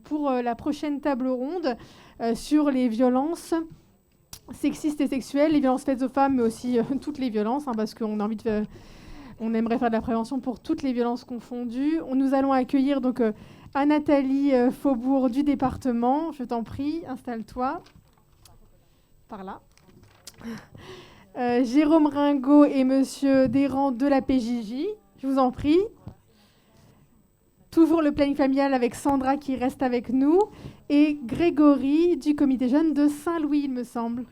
Pour la prochaine table ronde sur les violences sexistes et sexuelles, les violences faites aux femmes, mais aussi toutes les violences, parce qu'on a envie de on aimerait faire de la prévention pour toutes les violences confondues. Nous allons accueillir donc Anne-Nathalie Faubourg du département. Je t'en prie, installe-toi par là. Jérôme Ringot et Monsieur Desrands de la PJJ. Je vous en prie. Toujours le planning familial avec Sandra qui reste avec nous et Grégory du comité jeune de Saint-Louis, il me semble.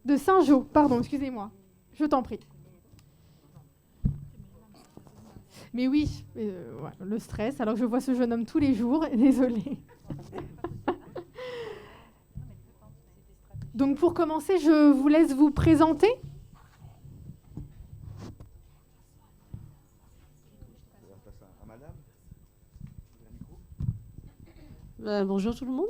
De Saint-Jean, pardon, excusez-moi. Je t'en prie. Mais oui, le stress, alors que je vois ce jeune homme tous les jours, désolée. Donc pour commencer, je vous laisse vous présenter. Bonjour tout le monde.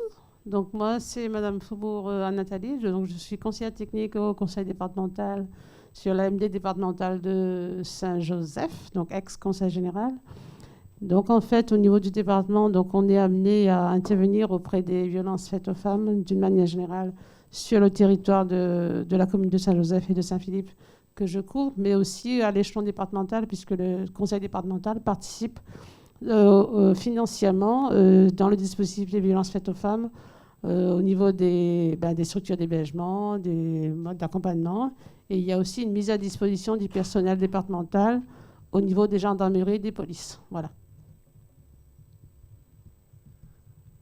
Donc moi c'est Madame Faubourg Anne-Nathalie. Donc je suis conseillère technique au conseil départemental sur l'AMD départemental de Saint-Joseph, donc ex-conseil général. Donc en fait au niveau du département, donc on est amené à intervenir auprès des violences faites aux femmes d'une manière générale sur le territoire de la commune de Saint-Joseph et de Saint-Philippe que je couvre, mais aussi à l'échelon départemental puisque le conseil départemental participe financièrement dans le dispositif des violences faites aux femmes au niveau des structures d'hébergement, des modes d'accompagnement. Et il y a aussi une mise à disposition du personnel départemental au niveau des gendarmeries et des polices. Voilà.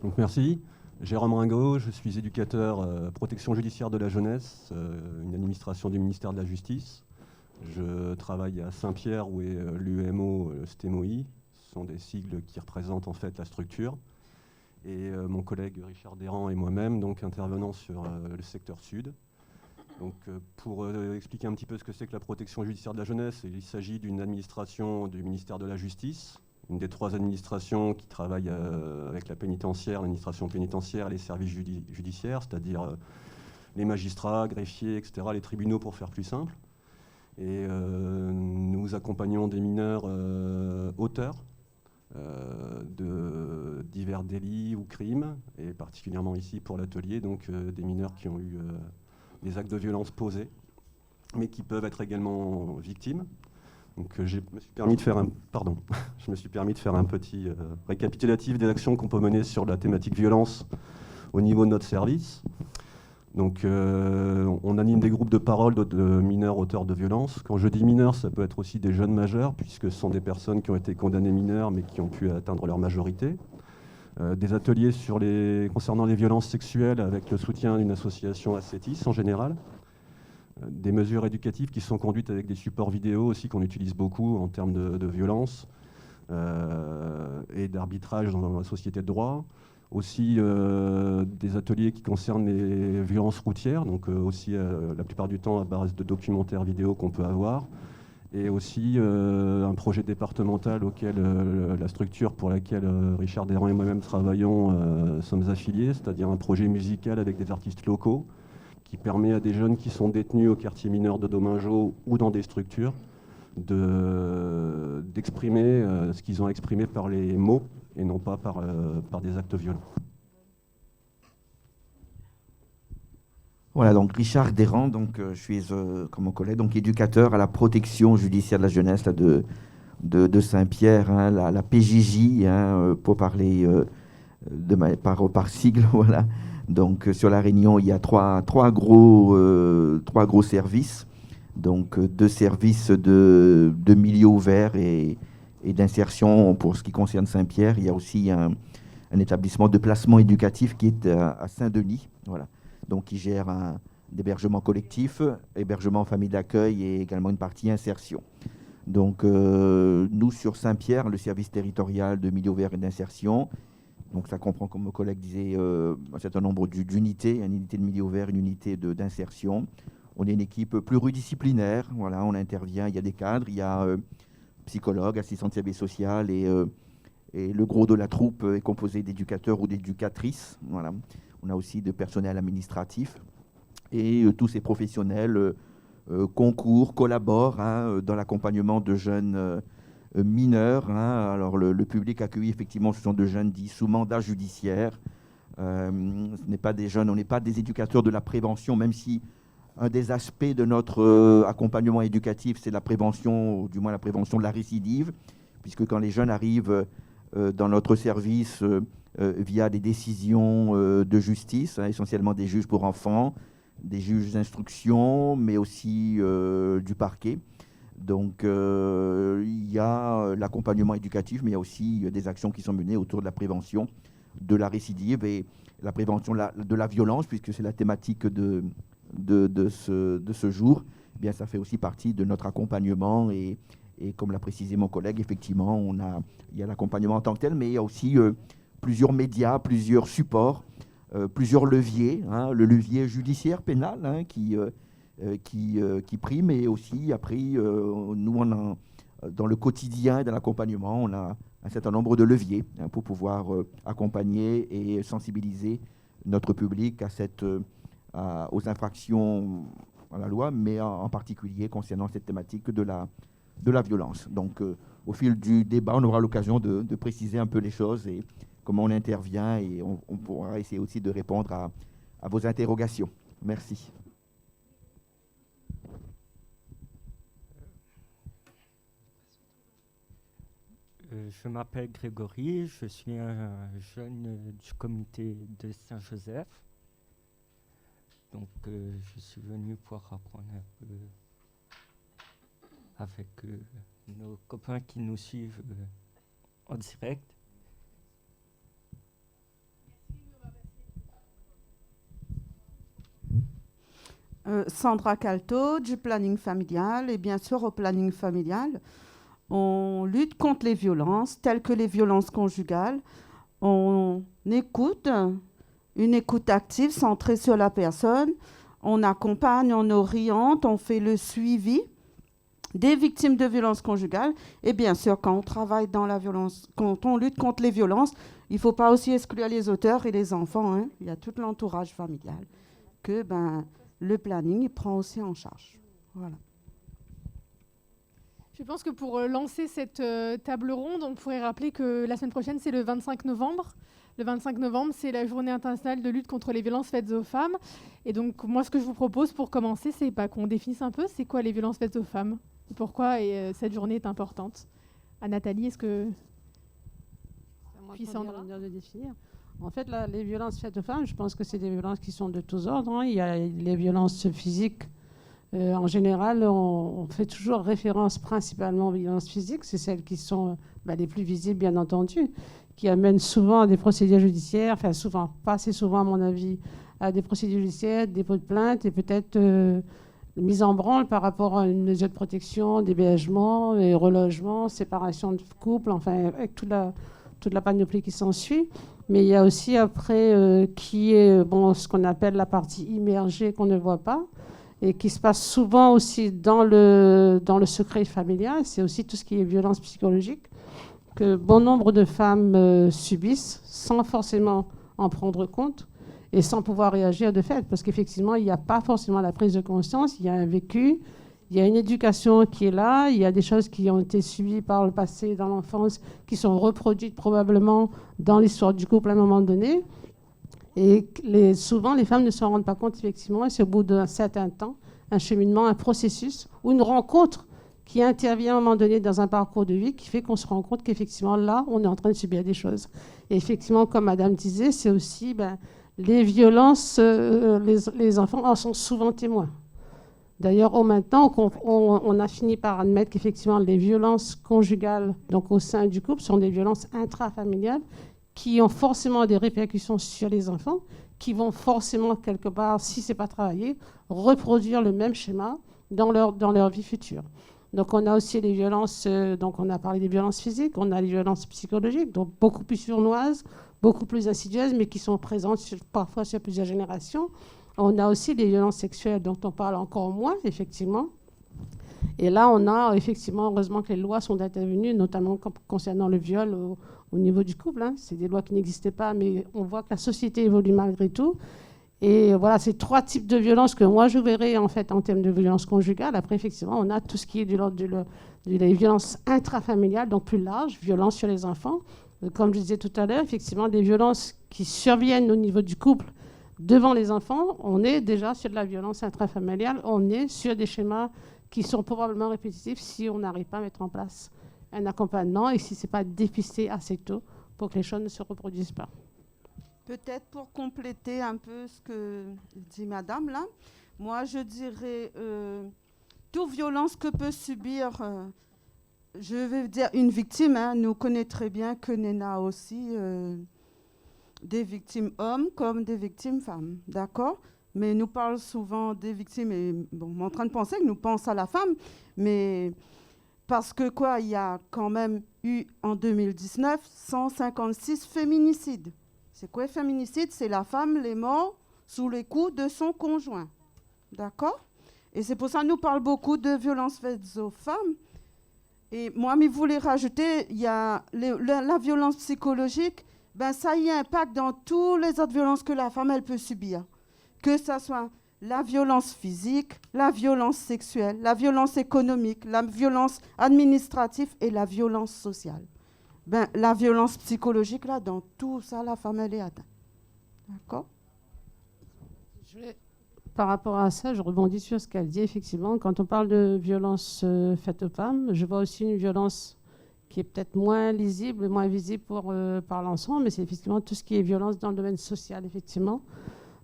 Donc merci. Jérôme Ringot, je suis éducateur protection judiciaire de la jeunesse, une administration du ministère de la Justice. Je travaille à Saint-Pierre où est l'UMO STEMOI. Ce sont des sigles qui représentent en fait la structure. Et mon collègue Richard Desrands et moi-même donc intervenant sur le secteur sud. Donc pour expliquer un petit peu ce que c'est que la protection judiciaire de la jeunesse, il s'agit d'une administration du ministère de la Justice, une des 3 administrations qui travaillent avec la pénitentiaire, l'administration pénitentiaire et les services judiciaires, c'est-à-dire les magistrats, greffiers, etc., les tribunaux pour faire plus simple. Et nous accompagnons des mineurs auteurs de divers délits ou crimes, et particulièrement ici pour l'atelier, donc des mineurs qui ont eu des actes de violence posés, mais qui peuvent être également victimes. Donc je me suis permis de faire un petit récapitulatif des actions qu'on peut mener sur la thématique violence au niveau de notre service. Donc on anime des groupes de parole de mineurs auteurs de violences. Quand je dis mineurs, ça peut être aussi des jeunes majeurs, puisque ce sont des personnes qui ont été condamnées mineures, mais qui ont pu atteindre leur majorité. Des ateliers concernant les violences sexuelles avec le soutien d'une association ACETIS en général. Des mesures éducatives qui sont conduites avec des supports vidéo aussi qu'on utilise beaucoup en termes de violence et d'arbitrage dans la société de droit. Aussi des ateliers qui concernent les violences routières, donc aussi la plupart du temps à base de documentaires vidéo qu'on peut avoir. Et aussi un projet départemental auquel la structure pour laquelle Richard Desrands et moi-même travaillons sommes affiliés, c'est-à-dire un projet musical avec des artistes locaux qui permet à des jeunes qui sont détenus au quartier mineur de Domingeau ou dans des structures d'exprimer ce qu'ils ont exprimé par les mots et non pas par des actes violents. Voilà, donc Richard Desrands, donc je suis comme mon collègue, donc éducateur à la protection judiciaire de la jeunesse là, de Saint-Pierre, la PJJ, pour parler par sigle, voilà. Donc sur la Réunion, il y a trois gros services, donc 2 services de milieu ouvert et d'insertion pour ce qui concerne Saint-Pierre. Il y a aussi un établissement de placement éducatif qui est à Saint-Denis, voilà. Donc qui gère un hébergement collectif, hébergement en famille d'accueil et également une partie insertion. Donc nous sur Saint-Pierre, le service territorial de milieu ouvert et d'insertion, donc ça comprend, comme mon collègue disait, un certain nombre d'unités, une unité de milieu ouvert, une unité d'insertion. On est une équipe pluridisciplinaire, voilà, on intervient, il y a des cadres, il y a psychologues, assistants de service social et le gros de la troupe est composé d'éducateurs ou d'éducatrices, voilà. On a aussi de personnel administratif et tous ces professionnels concourent, collaborent dans l'accompagnement de jeunes mineurs. Hein. Alors le public accueilli, effectivement, ce sont de jeunes dits sous mandat judiciaire. Ce n'est pas des jeunes, on n'est pas des éducateurs de la prévention, même si un des aspects de notre accompagnement éducatif, c'est la prévention, ou du moins la prévention de la récidive, puisque quand les jeunes arrivent dans notre service via des décisions de justice, hein, essentiellement des juges pour enfants, des juges d'instruction, mais aussi du parquet. Donc il y a l'accompagnement éducatif, mais il y a aussi des actions qui sont menées autour de la prévention de la récidive et la prévention de la violence, puisque c'est la thématique de ce jour. Eh bien, ça fait aussi partie de notre accompagnement et comme l'a précisé mon collègue, effectivement, il y a l'accompagnement en tant que tel, mais il y a aussi plusieurs médias, plusieurs supports, plusieurs leviers, hein, le levier judiciaire pénal hein, qui prime, et aussi après, nous, dans le quotidien et dans l'accompagnement, on a un certain nombre de leviers hein, pour pouvoir accompagner et sensibiliser notre public aux infractions à la loi, mais en particulier concernant cette thématique de la violence. Donc, au fil du débat, on aura l'occasion de préciser un peu les choses et comment on intervient, et on pourra essayer aussi de répondre à vos interrogations. Merci. Je m'appelle Grégory, je suis un jeune du comité de Saint-Joseph. Donc je suis venu pour apprendre un peu avec nos copains qui nous suivent en direct. Sandra Calto du planning familial, et bien sûr au planning familial, on lutte contre les violences telles que les violences conjugales. On écoute, une écoute active centrée sur la personne. On accompagne, on oriente, on fait le suivi des victimes de violences conjugales. Et bien sûr, quand on travaille dans la violence, quand on lutte contre les violences, il ne faut pas aussi exclure les auteurs et les enfants. Hein. Il y a tout l'entourage familial que le planning il prend aussi en charge. Voilà. Je pense que pour lancer cette table ronde, on pourrait rappeler que la semaine prochaine, c'est le 25 novembre. Le 25 novembre, c'est la journée internationale de lutte contre les violences faites aux femmes. Et donc, moi, ce que je vous propose pour commencer, c'est qu'on définisse un peu c'est quoi les violences faites aux femmes et pourquoi cette journée est importante. Nathalie, est-ce que... Puis Sandra de définir. En fait, les violences faites aux femmes, je pense que c'est des violences qui sont de tous ordres. Hein. Il y a les violences physiques. En général, on fait toujours référence principalement aux violences physiques. C'est celles qui sont les plus visibles, bien entendu, qui amènent souvent à des procédures judiciaires, enfin souvent, pas assez souvent à mon avis, à des procédures judiciaires, dépôt de plainte et peut-être mise en branle par rapport à une mesure de protection, d'hébergement, relogement, séparation de couple, enfin avec toute la panoplie qui s'ensuit. Mais il y a aussi après qui est ce qu'on appelle la partie immergée qu'on ne voit pas, et qui se passe souvent aussi dans le secret familial. C'est aussi tout ce qui est violence psychologique que bon nombre de femmes subissent sans forcément en prendre compte et sans pouvoir réagir de fait, parce qu'effectivement, il n'y a pas forcément la prise de conscience, il y a un vécu, il y a une éducation qui est là, il y a des choses qui ont été subies par le passé, dans l'enfance, qui sont reproduites probablement dans l'histoire du couple à un moment donné. Et souvent, les femmes ne s'en rendent pas compte, effectivement, et c'est au bout d'un certain temps, un cheminement, un processus, ou une rencontre qui intervient à un moment donné dans un parcours de vie qui fait qu'on se rend compte qu'effectivement, là, on est en train de subir des choses. Et effectivement, comme Madame disait, c'est aussi les violences, les enfants en sont souvent témoins. D'ailleurs, maintenant, on a fini par admettre qu'effectivement, les violences conjugales, donc au sein du couple, sont des violences intrafamiliales qui ont forcément des répercussions sur les enfants, qui vont forcément, quelque part, si ce n'est pas travaillé, reproduire le même schéma dans leur vie future. Donc, on a aussi les violences, donc on a parlé des violences physiques, on a les violences psychologiques, donc beaucoup plus sournoises, beaucoup plus insidieuses, mais qui sont présentes parfois sur plusieurs générations. On a aussi les violences sexuelles, dont on parle encore moins, effectivement. Et là, on a effectivement, heureusement que les lois sont intervenues, notamment concernant le viol au niveau du couple. Hein. C'est des lois qui n'existaient pas, mais on voit que la société évolue malgré tout. Et voilà, c'est 3 types de violences que moi je verrais en fait en termes de violence conjugale. Après, effectivement, on a tout ce qui est des violences intrafamiliales, donc plus large, violences sur les enfants. Comme je disais tout à l'heure, effectivement, des violences qui surviennent au niveau du couple devant les enfants, on est déjà sur de la violence intrafamiliale, on est sur des schémas qui sont probablement répétitifs si on n'arrive pas à mettre en place un accompagnement et si ce n'est pas dépisté assez tôt pour que les choses ne se reproduisent pas. Peut-être pour compléter un peu ce que dit madame là, moi je dirais toute violence que peut subir, je vais dire une victime, hein, nous connaissons très bien que Nena aussi des victimes hommes comme des victimes femmes, d'accord? Mais nous parlons souvent des victimes et bon, on est en train de penser que nous pensons à la femme, mais parce que quoi, il y a quand même eu en 2019 156 féminicides. C'est quoi féminicide? C'est la femme, les morts sous les coups de son conjoint. D'accord? Et c'est pour ça que nous parlons beaucoup de violences faites aux femmes. Et moi, je voulais rajouter, il y a la violence psychologique, ben ça y impacte dans toutes les autres violences que la femme elle peut subir. Que ce soit la violence physique, la violence sexuelle, la violence économique, la violence administrative et la violence sociale. Ben, la violence psychologique, là, dans tout ça, la femme, elle est atteinte. D'accord? Par rapport à ça, je rebondis sur ce qu'elle dit. Effectivement, quand on parle de violence faite aux femmes, je vois aussi une violence qui est peut-être moins lisible, moins visible par l'ensemble, mais c'est effectivement tout ce qui est violence dans le domaine social, effectivement.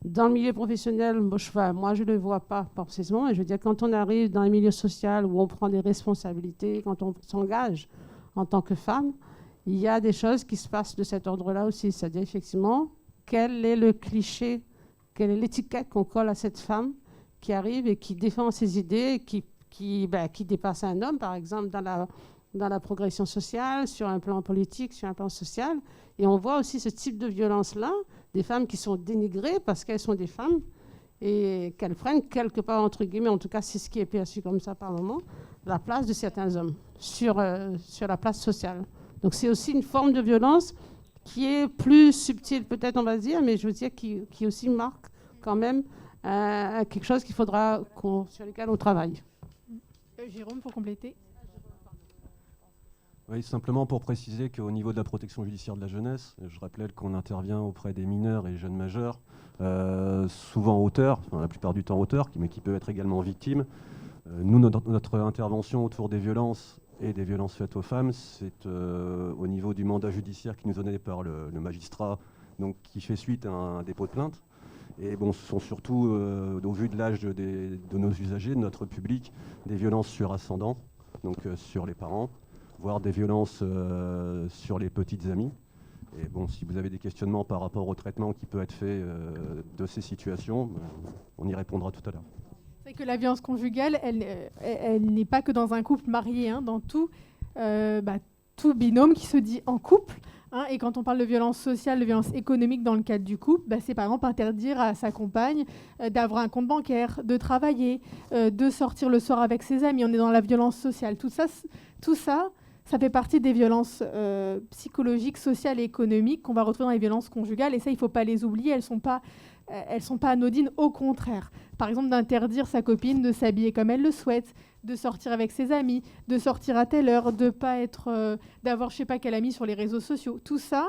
Dans le milieu professionnel, moi, je ne le vois pas précisément, mais je veux dire, quand on arrive dans un milieu social où on prend des responsabilités, quand on s'engage en tant que femme, il y a des choses qui se passent de cet ordre-là aussi. C'est-à-dire, effectivement, quel est le cliché, quelle est l'étiquette qu'on colle à cette femme qui arrive et qui défend ses idées, qui dépasse un homme, par exemple, dans la progression sociale, sur un plan politique, sur un plan social. Et on voit aussi ce type de violence-là, des femmes qui sont dénigrées parce qu'elles sont des femmes et qu'elles prennent quelque part, entre guillemets, en tout cas, c'est ce qui est perçu comme ça par moment, la place de certains hommes sur la place sociale. Donc c'est aussi une forme de violence qui est plus subtile, peut-être on va dire, mais je veux dire qui aussi marque quand même quelque chose qu'il faudra sur lequel on travaille. Jérôme, pour compléter. Oui, simplement pour préciser qu'au niveau de la protection judiciaire de la jeunesse, je rappelle qu'on intervient auprès des mineurs et jeunes majeurs, souvent auteurs, enfin, la plupart du temps auteurs, mais qui peuvent être également victimes. Nous, notre intervention autour des violences et des violences faites aux femmes, c'est au niveau du mandat judiciaire qui nous est donné par le magistrat, donc qui fait suite à un dépôt de plainte. Et bon, ce sont surtout, au vu de l'âge de nos usagers, de notre public, des violences sur ascendants, donc sur les parents, voire des violences sur les petites amies. Et bon, si vous avez des questionnements par rapport au traitement qui peut être fait de ces situations, on y répondra tout à l'heure. C'est que la violence conjugale, elle n'est pas que dans un couple marié, hein, dans tout binôme qui se dit en couple. Hein, et quand on parle de violence sociale, de violence économique dans le cadre du couple, c'est par exemple interdire à sa compagne d'avoir un compte bancaire, de travailler, de sortir le soir avec ses amis. On est dans la violence sociale. Tout ça, ça fait partie des violences psychologiques, sociales et économiques qu'on va retrouver dans les violences conjugales. Et ça, il ne faut pas les oublier. Elles sont pas anodines, au contraire. Par exemple, d'interdire sa copine de s'habiller comme elle le souhaite, de sortir avec ses amis, de sortir à telle heure, de pas être, d'avoir je sais pas quel ami sur les réseaux sociaux. Tout ça,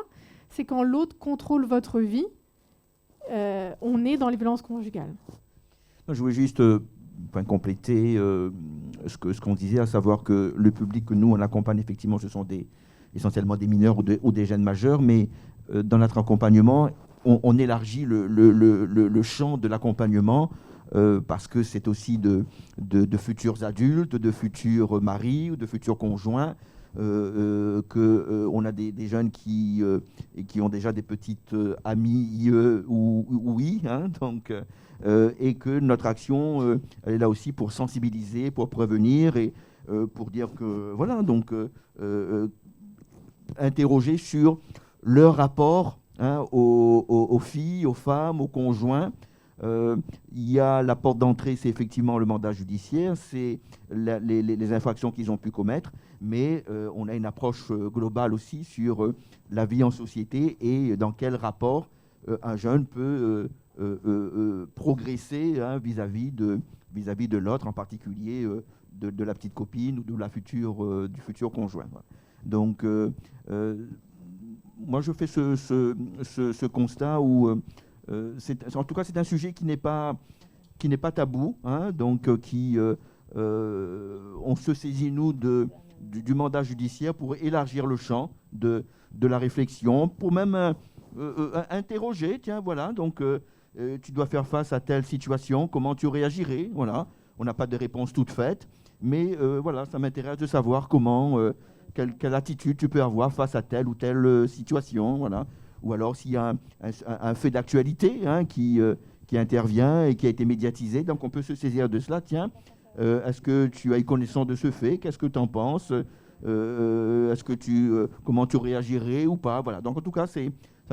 c'est quand l'autre contrôle votre vie, on est dans les violences conjugales. Je voulais juste compléter ce qu'on disait, à savoir que le public que nous, on accompagne, effectivement, ce sont essentiellement des mineurs ou des jeunes majeurs, mais dans notre accompagnement, on élargit le champ de l'accompagnement parce que c'est aussi de futurs adultes, de futurs maris ou de futurs conjoints, qu'on a des jeunes qui ont déjà des petites amies oui, hein, donc, et que notre action elle est là aussi pour sensibiliser, pour prévenir et pour dire que, voilà, donc interroger sur leur rapport, hein, aux filles, aux femmes, aux conjoints. Il y a la porte d'entrée, c'est effectivement le mandat judiciaire, c'est les infractions qu'ils ont pu commettre, mais on a une approche globale aussi sur la vie en société et dans quel rapport un jeune peut progresser hein, vis-à-vis de l'autre, en particulier de la petite copine ou de du futur conjoint. Voilà. Donc, moi, je fais ce constat où, en tout cas, c'est un sujet qui n'est pas tabou, hein, donc on se saisit, nous, du mandat judiciaire pour élargir le champ de la réflexion, pour même interroger, tiens, voilà, donc tu dois faire face à telle situation, comment tu réagirais, voilà. On n'a pas de réponse toute faite, mais voilà, ça m'intéresse de savoir comment, quelle attitude tu peux avoir face à telle ou telle situation, voilà. Ou alors s'il y a un fait d'actualité hein, qui intervient et qui a été médiatisé, donc on peut se saisir de cela, tiens, est-ce que tu as eu connaissance de ce fait? Qu'est-ce que tu en penses? Est-ce que comment tu réagirais ou pas? Voilà. Donc en tout cas, ça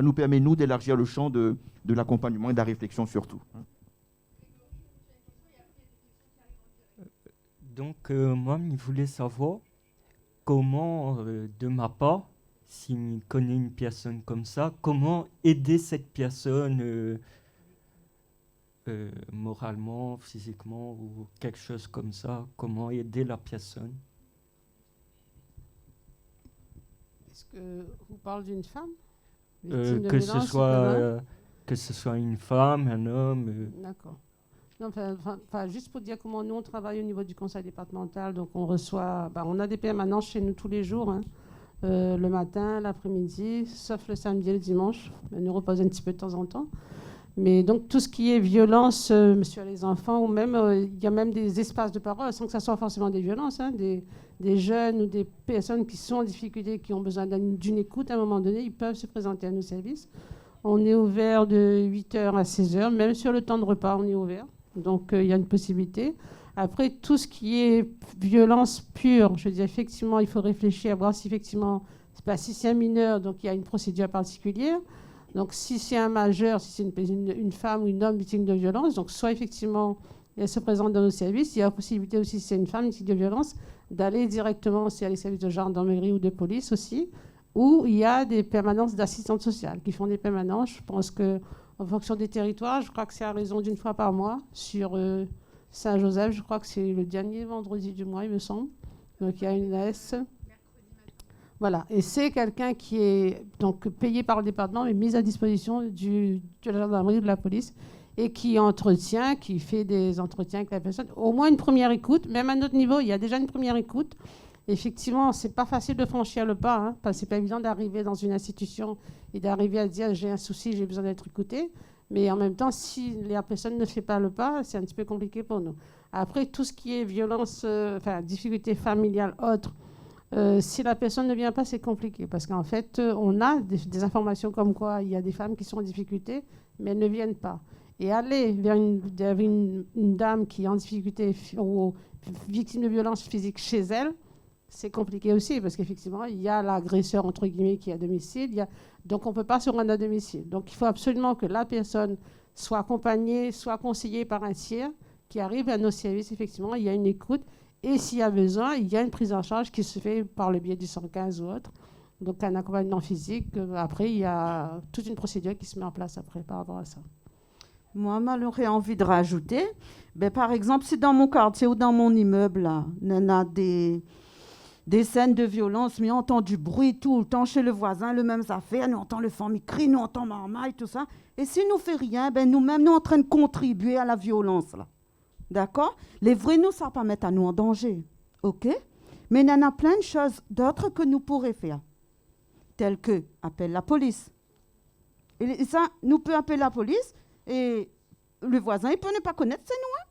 nous permet, nous, d'élargir le champ de l'accompagnement et de la réflexion surtout. Donc moi, je voulais savoir comment, de ma part, si je connais une personne comme ça, comment aider cette personne moralement, physiquement ou quelque chose comme ça, comment aider la personne. Est-ce que vous parlez d'une femme que ce soit une femme, un homme. D'accord. Non, juste pour dire comment nous on travaille au niveau du conseil départemental, donc on reçoit, on a des permanences chez nous tous les jours, hein, le matin, l'après-midi, sauf le samedi et le dimanche. On nous repose un petit peu de temps en temps. Mais donc tout ce qui est violence sur les enfants, ou même il y a même des espaces de parole, sans que ça soit forcément des violences, hein, des jeunes ou des personnes qui sont en difficulté, qui ont besoin d'une écoute à un moment donné, ils peuvent se présenter à nos services. On est ouvert de 8h à 16h, même sur le temps de repas, on est ouvert. Donc il y a une possibilité. Après, tout ce qui est violence pure, je veux dire, effectivement, il faut réfléchir à voir si effectivement, si c'est un mineur, donc il y a une procédure particulière. Donc, si c'est un majeur, si c'est une femme ou un homme victime de violence, donc soit effectivement, elle se présente dans nos services, il y a la possibilité aussi, si c'est une femme victime de violence, d'aller directement aussi à les services de gendarmerie ou de police aussi, où il y a des permanences d'assistante sociale qui font des permanences. Je pense qu'en fonction des territoires, je crois que c'est à raison d'une fois par mois sur Saint-Joseph. Je crois que c'est le dernier vendredi du mois, il me semble. Donc, il y a une AS. Voilà, et c'est quelqu'un qui est donc payé par le département mais mis à disposition de la gendarmerie ou de la police et qui fait des entretiens avec la personne. Au moins une première écoute, même à notre niveau, il y a déjà une première écoute. Effectivement, c'est pas facile de franchir le pas, hein, parce que c'est pas évident d'arriver dans une institution et d'arriver à dire j'ai un souci, j'ai besoin d'être écouté. Mais en même temps, si la personne ne fait pas le pas, c'est un petit peu compliqué pour nous. Après, tout ce qui est violence, difficulté familiale, autre. Si la personne ne vient pas, c'est compliqué parce qu'en fait, on a des informations comme quoi il y a des femmes qui sont en difficulté, mais elles ne viennent pas. Et aller vers une dame qui est en difficulté ou victime de violence physique chez elle, c'est compliqué aussi parce qu'effectivement, il y a l'agresseur, entre guillemets, qui est à domicile. Donc, on ne peut pas se rendre à domicile. Donc, il faut absolument que la personne soit accompagnée, soit conseillée par un tiers qui arrive à nos services. Effectivement, il y a une écoute. Et s'il y a besoin, il y a une prise en charge qui se fait par le biais du 115 ou autre. Donc, un accompagnement physique. Après, il y a toute une procédure qui se met en place après par rapport à ça. Moi, j'aurais envie de rajouter, par exemple, si dans mon quartier ou dans mon immeuble, là, on a des scènes de violence, mais on entend du bruit tout le temps chez le voisin, le même affaire, nous entend le famille crie, nous entend marmaille, tout ça. Et si nous ne fait rien, nous-mêmes, nous sommes en train de contribuer à la violence, là. D'accord? Les vrais, nous, ça ne va pas mettre à nous en danger. OK? Mais il y en a plein de choses d'autres que nous pourrions faire. Telles que, appelle la police. Et ça, nous pouvons appeler la police et le voisin, il peut ne pas connaître, c'est nous. Hein?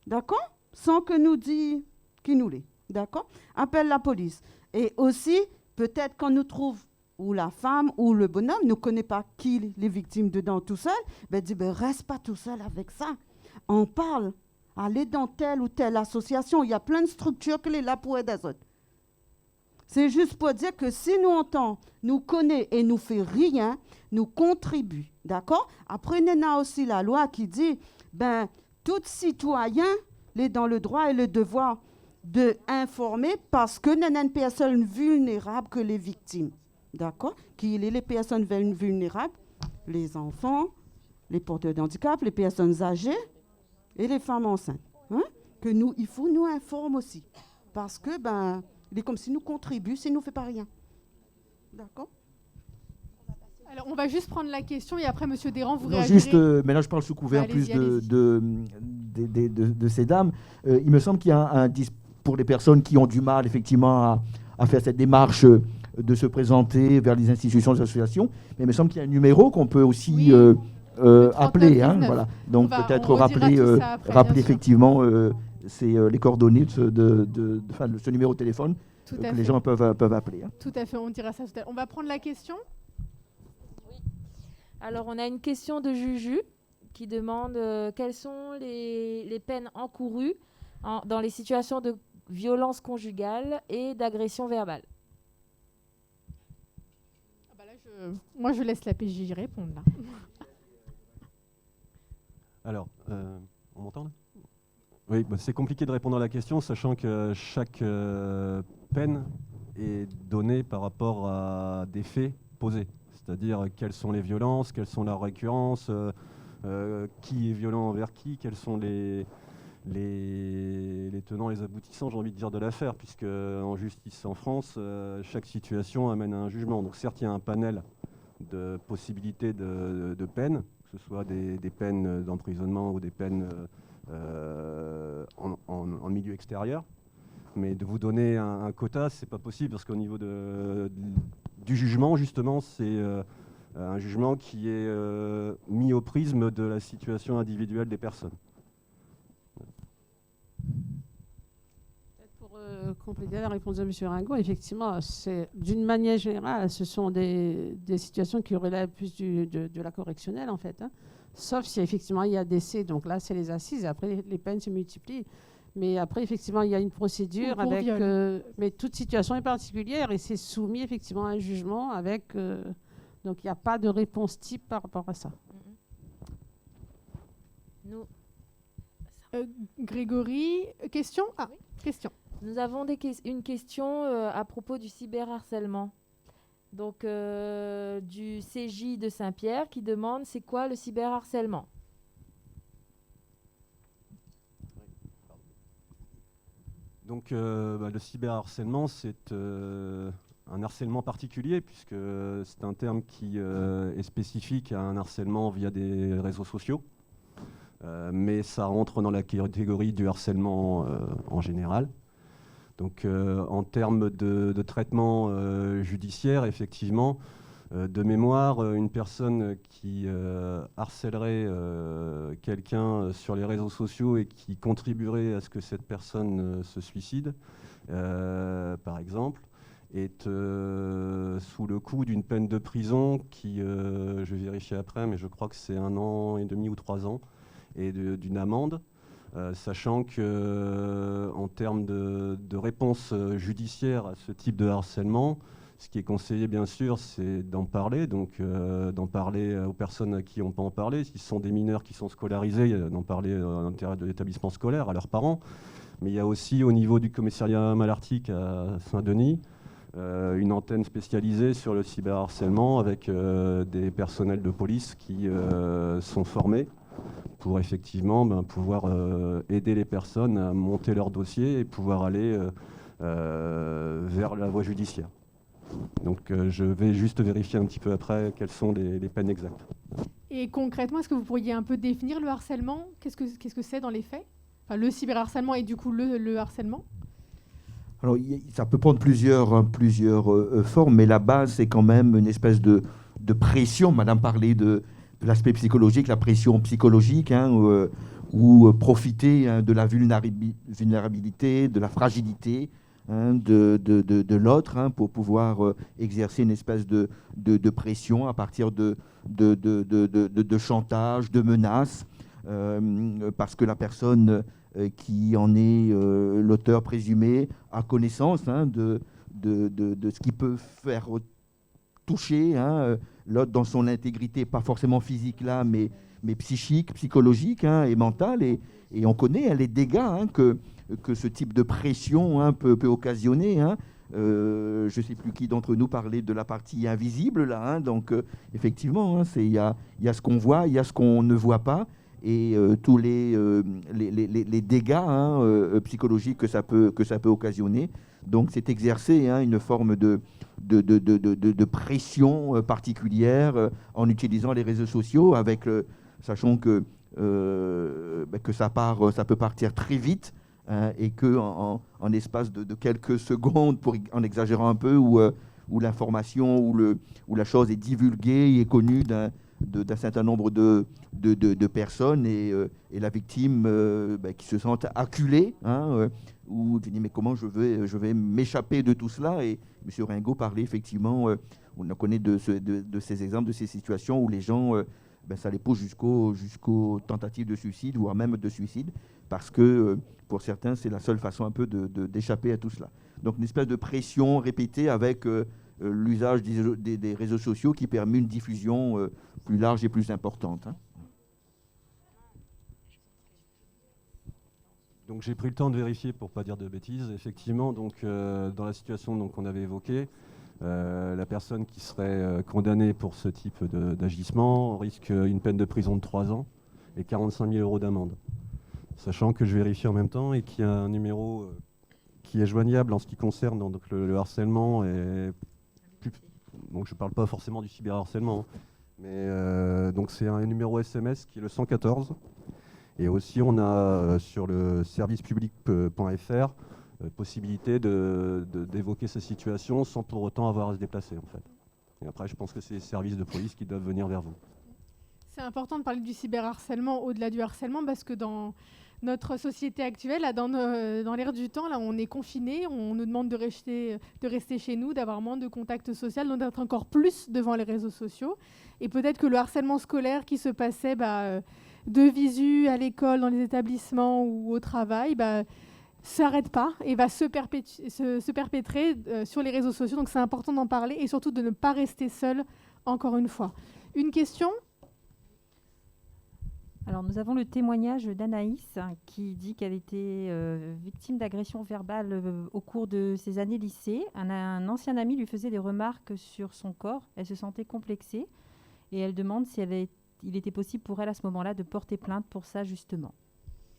D'accord? Sans que nous disions qui nous l'est. D'accord? Appelle la police. Et aussi, peut-être quand nous trouvons ou la femme ou le bonhomme ne connaît pas qui les victimes dedans tout seul, dit, reste pas tout seul avec ça. On parle, aller dans telle ou telle association, il y a plein de structures qui sont là pour aider les autres. C'est juste pour dire que si nous entend, nous connaît et nous fait rien, nous contribue, d'accord? Après, il y a aussi la loi qui dit, tout citoyen est dans le droit et le devoir d'informer parce que nous avons une personne vulnérable que les victimes, d'accord? Qui sont les personnes vulnérables? Les enfants, les porteurs de handicap, les personnes âgées et les femmes enceintes. Hein? Que il faut nous informer aussi. Parce que, il est comme si nous contribuons, si nous ne fait pas rien. D'accord? Alors, on va juste prendre la question et après, Monsieur Desrands, vous Non, réagirez. juste, mais là je parle sous couvert plus Allez-y. de ces dames. Il me semble qu'il y a pour les personnes qui ont du mal effectivement à faire cette démarche de se présenter vers les institutions, les associations, mais il me semble qu'il y a un numéro qu'on peut aussi appeler. Hein, voilà. Donc peut-être rappeler bien sûr. effectivement les coordonnées de ce numéro de téléphone Tout que à les fait. gens peuvent appeler. Hein. Tout à fait, on dira ça tout à l'heure. On va prendre la question. Alors, on a une question de Juju qui demande quelles sont les peines encourues dans les situations de violence conjugale et d'agression verbale. Moi, je laisse la PJ répondre là. Alors, on m'entend là? Oui, c'est compliqué de répondre à la question, sachant que chaque peine est donnée par rapport à des faits posés. C'est-à-dire quelles sont les violences, quelles sont la récurrence, qui est violent envers qui, quels sont les tenants, les aboutissants, j'ai envie de dire, de l'affaire, puisque en justice en France, chaque situation amène à un jugement. Donc certes, il y a un panel de possibilités de peines, que ce soit des peines d'emprisonnement ou des peines en milieu extérieur. Mais de vous donner un quota, c'est pas possible, parce qu'au niveau du jugement, justement, c'est un jugement qui est mis au prisme de la situation individuelle des personnes. Pour compléter la réponse de M. Ringot, effectivement, d'une manière générale, ce sont des situations qui relèvent plus de la correctionnelle, en fait. Hein. Sauf si, effectivement, il y a décès. Donc là, c'est les assises. Après, les peines se multiplient. Mais après, effectivement, il y a une procédure avec... mais toute situation est particulière et c'est soumis, effectivement, à un jugement avec... donc, il n'y a pas de réponse type par rapport à ça. Nous... Grégory, question? Ah, question. Nous avons une question à propos du cyberharcèlement. Donc, du CJ de Saint-Pierre qui demande c'est quoi le cyberharcèlement? Donc le cyberharcèlement, c'est un harcèlement particulier, puisque c'est un terme qui est spécifique à un harcèlement via des réseaux sociaux. Mais ça rentre dans la catégorie du harcèlement en général. Donc en termes de traitement judiciaire, effectivement, de mémoire, une personne qui harcèlerait quelqu'un sur les réseaux sociaux et qui contribuerait à ce que cette personne se suicide, par exemple, est sous le coup d'une peine de prison qui, je vais vérifier après, mais je crois que c'est 1 an et demi ou 3 ans, et d'une amende, sachant qu'en termes de réponse judiciaire à ce type de harcèlement, ce qui est conseillé, bien sûr, c'est d'en parler, donc d'en parler aux personnes à qui on peut en parler. Si ce sont des mineurs qui sont scolarisés, d'en parler à l'intérieur de l'établissement scolaire, à leurs parents. Mais il y a aussi, au niveau du commissariat Malartic à Saint-Denis, une antenne spécialisée sur le cyberharcèlement avec des personnels de police qui sont formés pour effectivement pouvoir aider les personnes à monter leur dossier et pouvoir aller vers la voie judiciaire. Donc je vais juste vérifier un petit peu après quelles sont les peines exactes. Et concrètement, est-ce que vous pourriez un peu définir le harcèlement? Qu'est-ce que c'est dans les faits? Enfin, le cyberharcèlement et du coup le harcèlement? Alors, ça peut prendre plusieurs formes, mais la base, c'est quand même une espèce de pression. Madame parlait de l'aspect psychologique, la pression psychologique, hein, ou profiter de la vulnérabilité, de la fragilité, hein, de l'autre, hein, pour pouvoir exercer une espèce de pression à partir de chantage, de menaces, parce que la personne qui en est l'auteur présumé a connaissance, hein, de ce qui peut faire toucher, hein, l'autre dans son intégrité, pas forcément physique là, mais psychique, psychologique, hein, et mentale. Et on connaît, hein, les dégâts, hein, que ce type de pression, hein, peut occasionner, hein, je ne sais plus qui d'entre nous parlait de la partie invisible, là. Hein, donc, effectivement, hein, il y a ce qu'on voit, il y a ce qu'on ne voit pas, et tous les dégâts hein, psychologiques que ça peut occasionner. Donc, c'est exercer hein, une forme de pression particulière en utilisant les réseaux sociaux, sachant que ça peut partir très vite. Et qu'en espace de quelques secondes, en exagérant un peu, où l'information, où la chose est divulguée et connue d'un certain nombre de personnes, et la victime qui se sent acculée, hein, où tu dis mais comment je vais m'échapper de tout cela. Et M. Ringot parlait effectivement, on connaît de ces exemples, de ces situations où les gens, ça les pousse jusqu'aux tentatives de suicide, voire même de suicide, parce que pour certains, c'est la seule façon un peu d'échapper à tout cela. Donc une espèce de pression répétée avec l'usage des réseaux sociaux qui permet une diffusion plus large et plus importante. Hein. Donc j'ai pris le temps de vérifier pour ne pas dire de bêtises. Effectivement, donc, dans la situation qu'on avait évoquée, la personne qui serait condamnée pour ce type d'agissement risque une peine de prison de 3 ans et 45 000 € d'amende. Sachant que je vérifie en même temps et qu'il y a un numéro qui est joignable en ce qui concerne donc, le harcèlement. Donc je ne parle pas forcément du cyberharcèlement, hein, mais donc c'est un numéro SMS qui est le 114. Et aussi on a sur le servicepublic.fr possibilité d'évoquer ces situations sans pour autant avoir à se déplacer en fait. Et après je pense que c'est les services de police qui doivent venir vers vous. C'est important de parler du cyberharcèlement au-delà du harcèlement parce que dans notre société actuelle, là, dans l'air du temps, là, on est confinés, on nous demande de rester chez nous, d'avoir moins de contact social, donc d'être encore plus devant les réseaux sociaux. Et peut-être que le harcèlement scolaire qui se passait de visu à l'école, dans les établissements ou au travail, s'arrête pas et va se perpétrer sur les réseaux sociaux. Donc c'est important d'en parler et surtout de ne pas rester seul, encore une fois. Une question ? Alors, nous avons le témoignage d'Anaïs qui dit qu'elle était victime d'agression verbale au cours de ses années lycée. Un ancien ami lui faisait des remarques sur son corps. Elle se sentait complexée et elle demande si il était possible pour elle à ce moment-là de porter plainte pour ça, justement.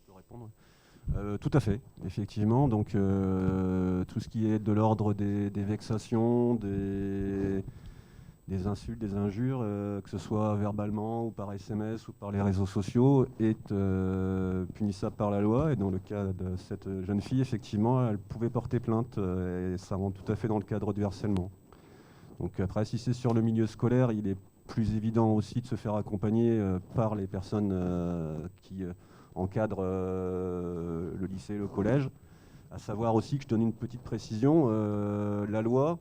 Je peux répondre ? Tout à fait, effectivement. Donc, tout ce qui est de l'ordre des vexations, des insultes, des injures, que ce soit verbalement ou par SMS ou par les réseaux sociaux, est punissable par la loi. Et dans le cas de cette jeune fille, effectivement, elle pouvait porter plainte et ça rentre tout à fait dans le cadre du harcèlement. Donc après, si c'est sur le milieu scolaire, il est plus évident aussi de se faire accompagner par les personnes qui encadrent le lycée et le collège. À savoir aussi que je donne une petite précision, la loi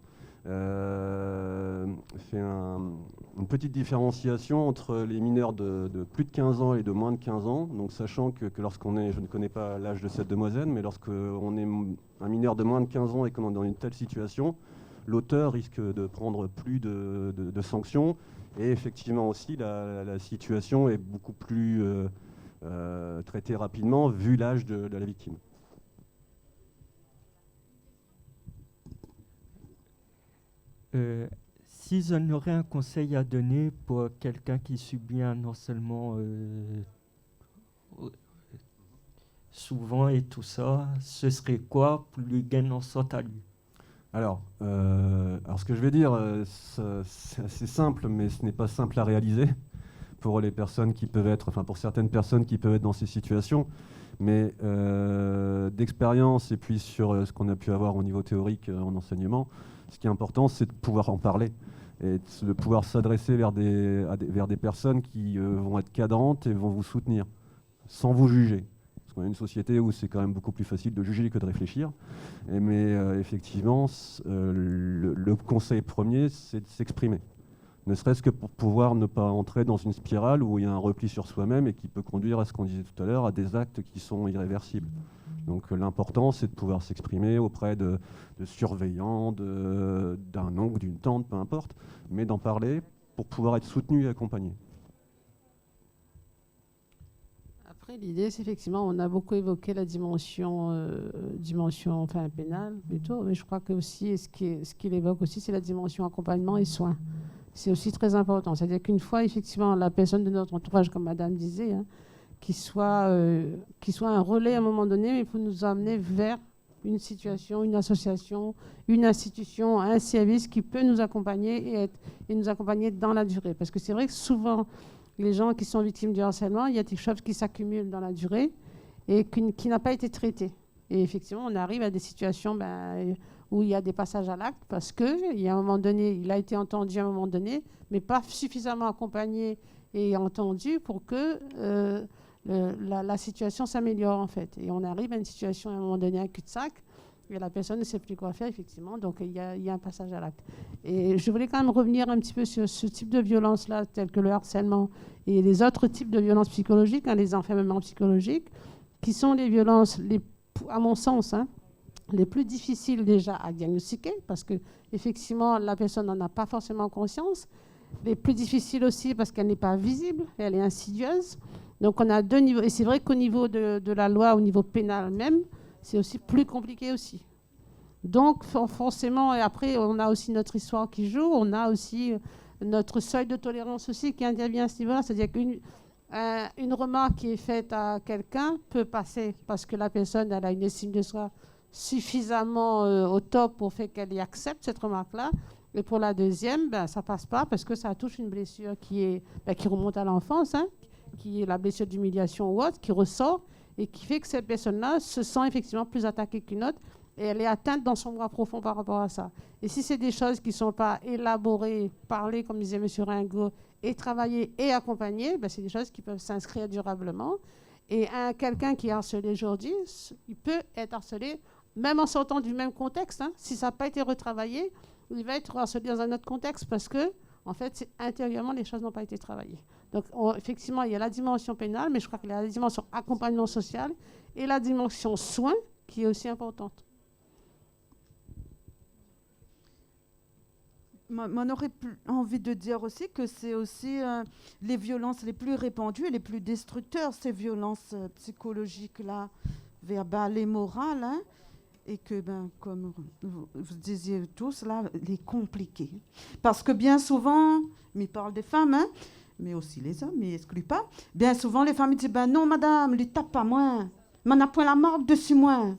fait une petite différenciation entre les mineurs de plus de 15 ans et de moins de 15 ans. Donc sachant que lorsqu'on est, je ne connais pas l'âge de cette demoiselle, mais lorsqu'on est un mineur de moins de 15 ans et qu'on est dans une telle situation, l'auteur risque de prendre plus de sanctions. Et effectivement aussi, la situation est beaucoup plus traitée rapidement vu l'âge de la victime. Si j'en aurais un conseil à donner pour quelqu'un qui subit un harcèlement souvent et tout ça, ce serait quoi pour lui gagner en sorte à lui? Alors, ce que je vais dire, c'est assez simple, mais ce n'est pas simple à réaliser pour les personnes qui peuvent être, enfin pour certaines personnes qui peuvent être dans ces situations. Mais d'expérience et puis sur ce qu'on a pu avoir au niveau théorique en enseignement, ce qui est important, c'est de pouvoir en parler et de pouvoir s'adresser vers des personnes qui vont être cadrantes et vont vous soutenir, sans vous juger. Parce qu'on a une société où c'est quand même beaucoup plus facile de juger que de réfléchir. Mais effectivement, le conseil premier, c'est de s'exprimer. Ne serait-ce que pour pouvoir ne pas entrer dans une spirale où il y a un repli sur soi-même et qui peut conduire à ce qu'on disait tout à l'heure, à des actes qui sont irréversibles. Donc l'important, c'est de pouvoir s'exprimer auprès de surveillants, d'un oncle, d'une tante, peu importe, mais d'en parler pour pouvoir être soutenu et accompagné. Après, l'idée, c'est effectivement, on a beaucoup évoqué la dimension pénale plutôt, mais je crois que aussi, ce qu'il évoque aussi, c'est la dimension accompagnement et soins. C'est aussi très important. C'est-à-dire qu'une fois, effectivement, la personne de notre entourage, comme Madame disait, hein, qui soit un relais à un moment donné, mais pour nous amener vers une situation, une association, une institution, un service qui peut nous accompagner et nous accompagner dans la durée. Parce que c'est vrai que souvent, les gens qui sont victimes du harcèlement, il y a des choses qui s'accumulent dans la durée et qui n'ont pas été traitées. Et effectivement, on arrive à des situations où il y a des passages à l'acte parce qu'il y a un moment donné, il a été entendu à un moment donné, mais pas suffisamment accompagné et entendu pour que la situation s'améliore en fait. Et on arrive à une situation à un moment donné, un cul-de-sac, et la personne ne sait plus quoi faire, effectivement, donc il y a un passage à l'acte. Et je voulais quand même revenir un petit peu sur ce type de violence-là, tel que le harcèlement et les autres types de violences psychologiques, les enfermements psychologiques, qui sont les violences, à mon sens, les plus difficiles déjà à diagnostiquer, parce qu'effectivement, la personne n'en a pas forcément conscience, les plus difficiles aussi parce qu'elle n'est pas visible, elle est insidieuse. Donc on a deux niveaux, et c'est vrai qu'au niveau de la loi, au niveau pénal même, c'est aussi plus compliqué aussi. Donc forcément, et après on a aussi notre histoire qui joue, on a aussi notre seuil de tolérance aussi qui intervient à ce niveau-là, c'est-à-dire qu'une remarque qui est faite à quelqu'un peut passer parce que la personne elle a une estime de soi suffisamment au top pour faire qu'elle y accepte cette remarque-là. Et pour la deuxième, ça passe pas parce que ça touche une blessure qui remonte à l'enfance, qui est la blessure d'humiliation ou autre, qui ressort et qui fait que cette personne-là se sent effectivement plus attaquée qu'une autre et elle est atteinte dans son bras profond par rapport à ça. Et si c'est des choses qui ne sont pas élaborées, parlées, comme disait M. Ringot, et travaillées et accompagnées, c'est des choses qui peuvent s'inscrire durablement. Et quelqu'un qui est harcelé aujourd'hui, il peut être harcelé même en sortant du même contexte. Si ça n'a pas été retravaillé, il va être harcelé dans un autre contexte parce que, en fait, intérieurement, les choses n'ont pas été travaillées. Donc, effectivement, il y a la dimension pénale, mais je crois qu'il y a la dimension accompagnement social et la dimension soins qui est aussi importante. On aurait envie de dire aussi que c'est aussi les violences les plus répandues et les plus destructeurs, ces violences psychologiques-là, verbales et morales, et que, comme vous disiez tous, là, les compliquées. Parce que bien souvent, il parle des femmes, mais aussi les hommes, il n'exclut pas. Bien souvent, les femmes disent, non, madame, ne tape pas moi, m'en a point la marque dessus moi.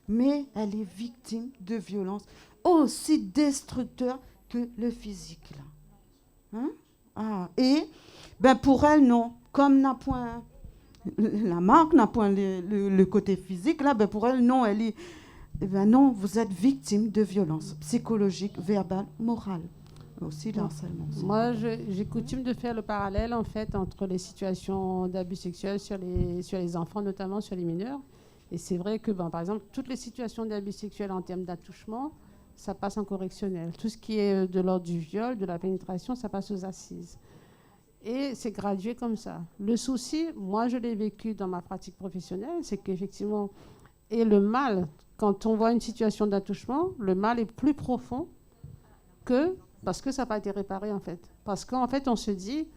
Mais elle est victime de violences aussi destructeurs que le physique, là. Et, pour elle, non. Comme n'a point la marque, n'a point le côté physique, là, pour elle, non, elle est... non, vous êtes victime de violences psychologiques, verbales, morales. Aussi le harcèlement. Moi, j'ai coutume de faire le parallèle, en fait, entre les situations d'abus sexuels sur les enfants, notamment sur les mineurs. Et c'est vrai que, par exemple, toutes les situations d'abus sexuels en termes d'attouchement, ça passe en correctionnel. Tout ce qui est de l'ordre du viol, de la pénétration, ça passe aux assises. Et c'est gradué comme ça. Le souci, moi, je l'ai vécu dans ma pratique professionnelle, c'est qu'effectivement, et le mal, quand on voit une situation d'attouchement, le mal est plus profond parce que ça n'a pas été réparé, en fait. Parce qu'en fait, on se dit,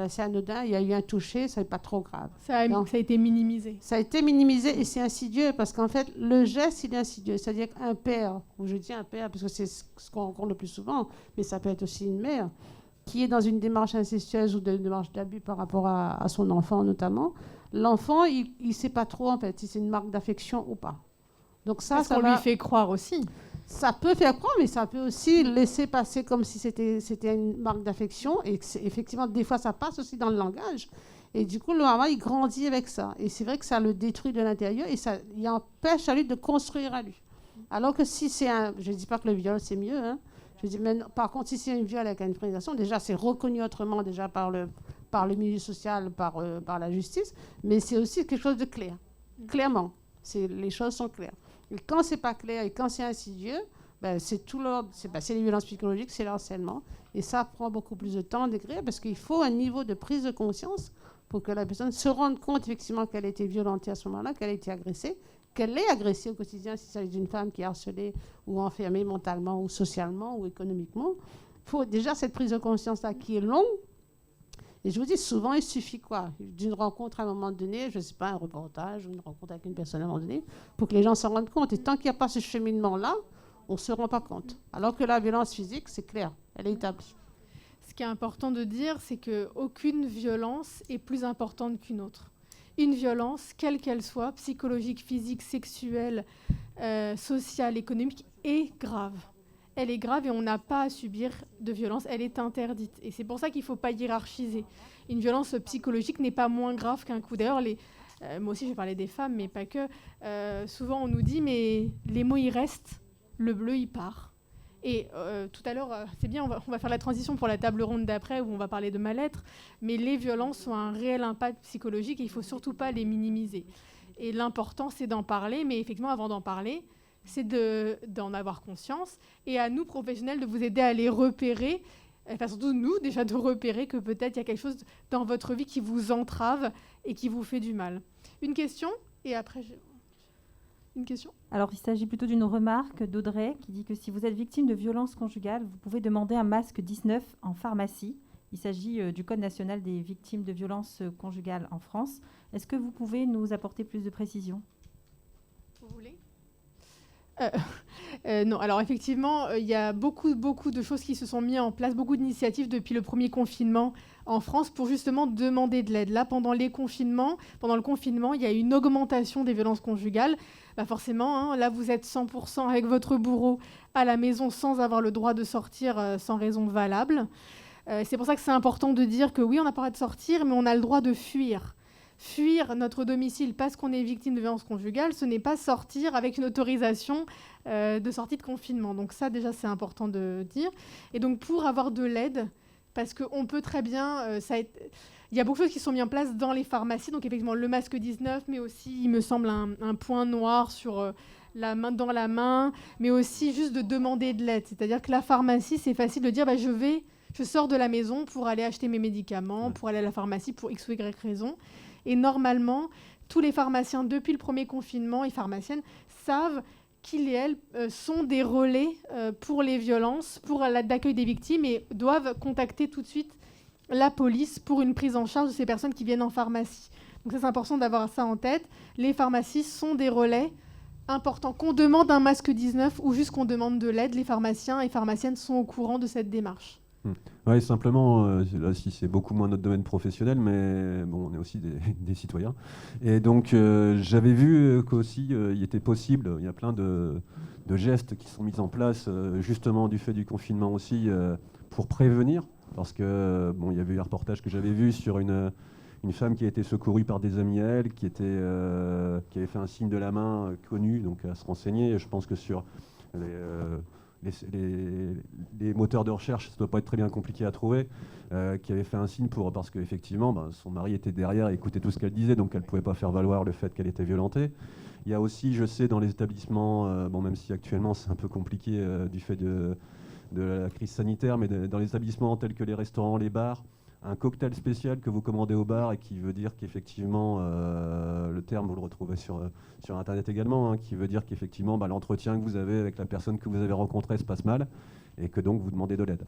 c'est anodin, il y a eu un toucher, ça n'est pas trop grave. Ça a été minimisé. Ça a été minimisé et c'est insidieux parce qu'en fait, le geste, il est insidieux. C'est-à-dire qu'un père, ou je dis un père parce que c'est ce qu'on rencontre le plus souvent, mais ça peut être aussi une mère, qui est dans une démarche incestueuse ou une démarche d'abus par rapport à son enfant notamment, l'enfant, il ne sait pas trop en fait si c'est une marque d'affection ou pas. Donc ça lui fait croire aussi. Ça peut faire croire, mais ça peut aussi laisser passer comme si c'était une marque d'affection. Et effectivement, des fois, ça passe aussi dans le langage. Et du coup, le maman, il grandit avec ça. Et c'est vrai que ça le détruit de l'intérieur et ça il empêche à lui de construire à lui. Alors que si c'est je ne dis pas que le viol, c'est mieux. Je dis, mais par contre, si c'est un viol avec une pénétration, déjà, c'est reconnu autrement déjà par le milieu social, par la justice. Mais c'est aussi quelque chose de clair. Clairement. Les choses sont claires. Et quand c'est pas clair et quand c'est insidieux, c'est tout l'ordre, c'est les violences psychologiques, c'est le harcèlement. Et ça prend beaucoup plus de temps d'écrire parce qu'il faut un niveau de prise de conscience pour que la personne se rende compte effectivement qu'elle a été violentée à ce moment-là, qu'elle a été agressée, qu'elle est agressée au quotidien s'il s'agit d'une femme qui est harcelée ou enfermée mentalement ou socialement ou économiquement. Il faut déjà cette prise de conscience-là qui est longue Et je vous dis, souvent, il suffit quoi? D'une rencontre à un moment donné, je ne sais pas, un reportage ou une rencontre avec une personne à un moment donné, pour que les gens s'en rendent compte. Et tant qu'il n'y a pas ce cheminement-là, on ne se rend pas compte. Alors que la violence physique, c'est clair, elle est établie. Ce qui est important de dire, c'est qu'aucune violence est plus importante qu'une autre. Une violence, quelle qu'elle soit, psychologique, physique, sexuelle, sociale, économique, est grave. Elle est grave et on n'a pas à subir de violence, elle est interdite. Et c'est pour ça qu'il ne faut pas hiérarchiser. Une violence psychologique n'est pas moins grave qu'un coup. D'ailleurs, moi aussi je vais parler des femmes, mais pas que. Souvent on nous dit, mais les mots ils restent, le bleu il part. Et tout à l'heure, c'est bien, on va faire la transition pour la table ronde d'après où on va parler de mal-être, mais les violences ont un réel impact psychologique et il ne faut surtout pas les minimiser. Et l'important c'est d'en parler, mais effectivement avant d'en parler, c'est d'en avoir conscience et à nous, professionnels, de vous aider à les repérer, enfin surtout nous, déjà de repérer que peut-être il y a quelque chose dans votre vie qui vous entrave et qui vous fait du mal. Une question et après, une question. Alors, il s'agit plutôt d'une remarque d'Audrey qui dit que si vous êtes victime de violences conjugales, vous pouvez demander un masque 19 en pharmacie. Il s'agit du Code national des victimes de violences conjugales en France. Est-ce que vous pouvez nous apporter plus de précisions? Vous voulez non, alors effectivement, il y a beaucoup de choses qui se sont mises en place, beaucoup d'initiatives depuis le premier confinement en France pour justement demander de l'aide. Là, pendant le confinement, il y a eu une augmentation des violences conjugales. Bah forcément, là, vous êtes 100% avec votre bourreau à la maison sans avoir le droit de sortir sans raison valable. C'est pour ça que c'est important de dire que oui, on n'a pas le droit de sortir, mais on a le droit de fuir. Fuir notre domicile parce qu'on est victime de violences conjugales, ce n'est pas sortir avec une autorisation de sortie de confinement. Donc ça, déjà, c'est important de dire. Et donc, pour avoir de l'aide, parce qu'on peut très bien... il y a beaucoup de choses qui sont mises en place dans les pharmacies. Donc, effectivement, le masque 19, mais aussi, il me semble, un point noir sur dans la main, mais aussi juste de demander de l'aide. C'est-à-dire que la pharmacie, c'est facile de dire je sors de la maison pour aller acheter mes médicaments, pour aller à la pharmacie pour X ou Y raison. Et normalement, tous les pharmaciens, depuis le premier confinement, et pharmaciennes, savent qu'ils et elles sont des relais pour les violences, pour l'accueil des victimes et doivent contacter tout de suite la police pour une prise en charge de ces personnes qui viennent en pharmacie. Donc ça, c'est important d'avoir ça en tête. Les pharmacies sont des relais importants. Qu'on demande un masque 19 ou juste qu'on demande de l'aide, les pharmaciens et pharmaciennes sont au courant de cette démarche. Oui, simplement, là, si c'est beaucoup moins notre domaine professionnel, mais bon, on est aussi des citoyens. Et donc, j'avais vu qu'aussi, il était possible, il y a plein de gestes qui sont mis en place, justement du fait du confinement aussi, pour prévenir. Parce que, bon, il y avait eu un reportage que j'avais vu sur une femme qui a été secourue par des amis à elle, qui avait fait un signe de la main connu, donc à se renseigner. Je pense que sur les moteurs de recherche, ça ne doit pas être très bien compliqué à trouver, qui avait fait un signe parce qu'effectivement, son mari était derrière et écoutait tout ce qu'elle disait, donc elle ne pouvait pas faire valoir le fait qu'elle était violentée. Il y a aussi, je sais, dans les établissements, même si actuellement c'est un peu compliqué du fait de la crise sanitaire, mais dans les établissements tels que les restaurants, les bars, un cocktail spécial que vous commandez au bar et qui veut dire qu'effectivement, le terme, vous le retrouvez sur Internet également, qui veut dire qu'effectivement, l'entretien que vous avez avec la personne que vous avez rencontrée se passe mal et que donc vous demandez de l'aide.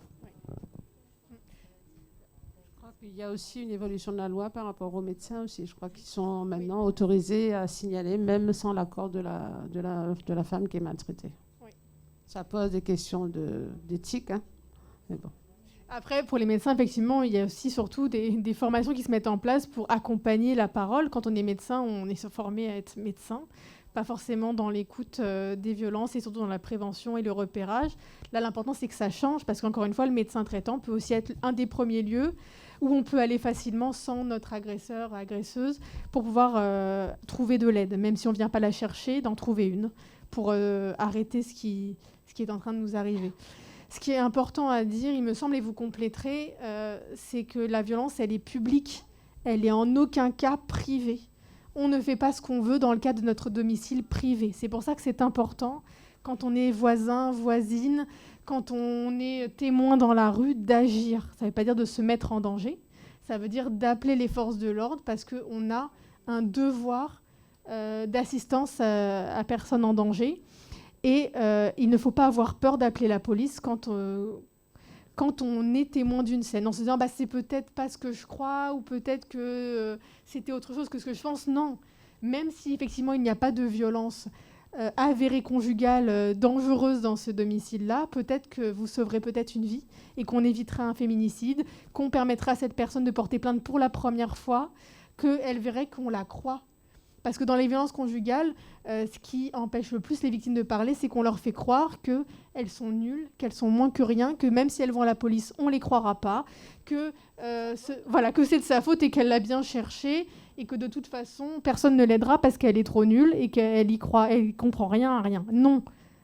Je crois qu'il y a aussi une évolution de la loi par rapport aux médecins aussi. Je crois qu'ils sont maintenant autorisés à signaler, même sans l'accord de la femme qui est maltraitée. Oui. Ça pose des questions d'éthique, mais bon. Après, pour les médecins, effectivement, il y a aussi surtout des formations qui se mettent en place pour accompagner la parole. Quand on est médecin, on est formé à être médecin, pas forcément dans l'écoute des violences et surtout dans la prévention et le repérage. Là, l'important, c'est que ça change parce qu'encore une fois, le médecin traitant peut aussi être un des premiers lieux où on peut aller facilement sans notre agresseur, agresseuse, pour pouvoir trouver de l'aide, même si on ne vient pas la chercher, d'en trouver une pour arrêter ce qui est en train de nous arriver. Ce qui est important à dire, il me semble, et vous compléterez, c'est que la violence, elle est publique, elle est en aucun cas privée. On ne fait pas ce qu'on veut dans le cadre de notre domicile privé. C'est pour ça que c'est important, quand on est voisin, voisine, quand on est témoin dans la rue, d'agir. Ça ne veut pas dire de se mettre en danger, ça veut dire d'appeler les forces de l'ordre parce qu'on a un devoir d'assistance à personne en danger. Et il ne faut pas avoir peur d'appeler la police quand quand on est témoin d'une scène, en se disant c'est peut-être pas ce que je crois, ou peut-être que c'était autre chose que ce que je pense. Non, même si effectivement il n'y a pas de violence avérée conjugale dangereuse dans ce domicile-là, peut-être que vous sauverez peut-être une vie et qu'on évitera un féminicide, qu'on permettra à cette personne de porter plainte pour la première fois, qu'elle verrait qu'on la croit. Parce que dans les violences conjugales, ce qui empêche le plus les victimes de parler, c'est qu'on leur fait croire qu'elles sont nulles, qu'elles sont moins que rien, que même si elles vont à la police, on ne les croira pas, que c'est de sa faute et qu'elle l'a bien cherché, et que de toute façon, personne ne l'aidera parce qu'elle est trop nulle et qu'elle y croit, elle ne comprend rien à rien. Non,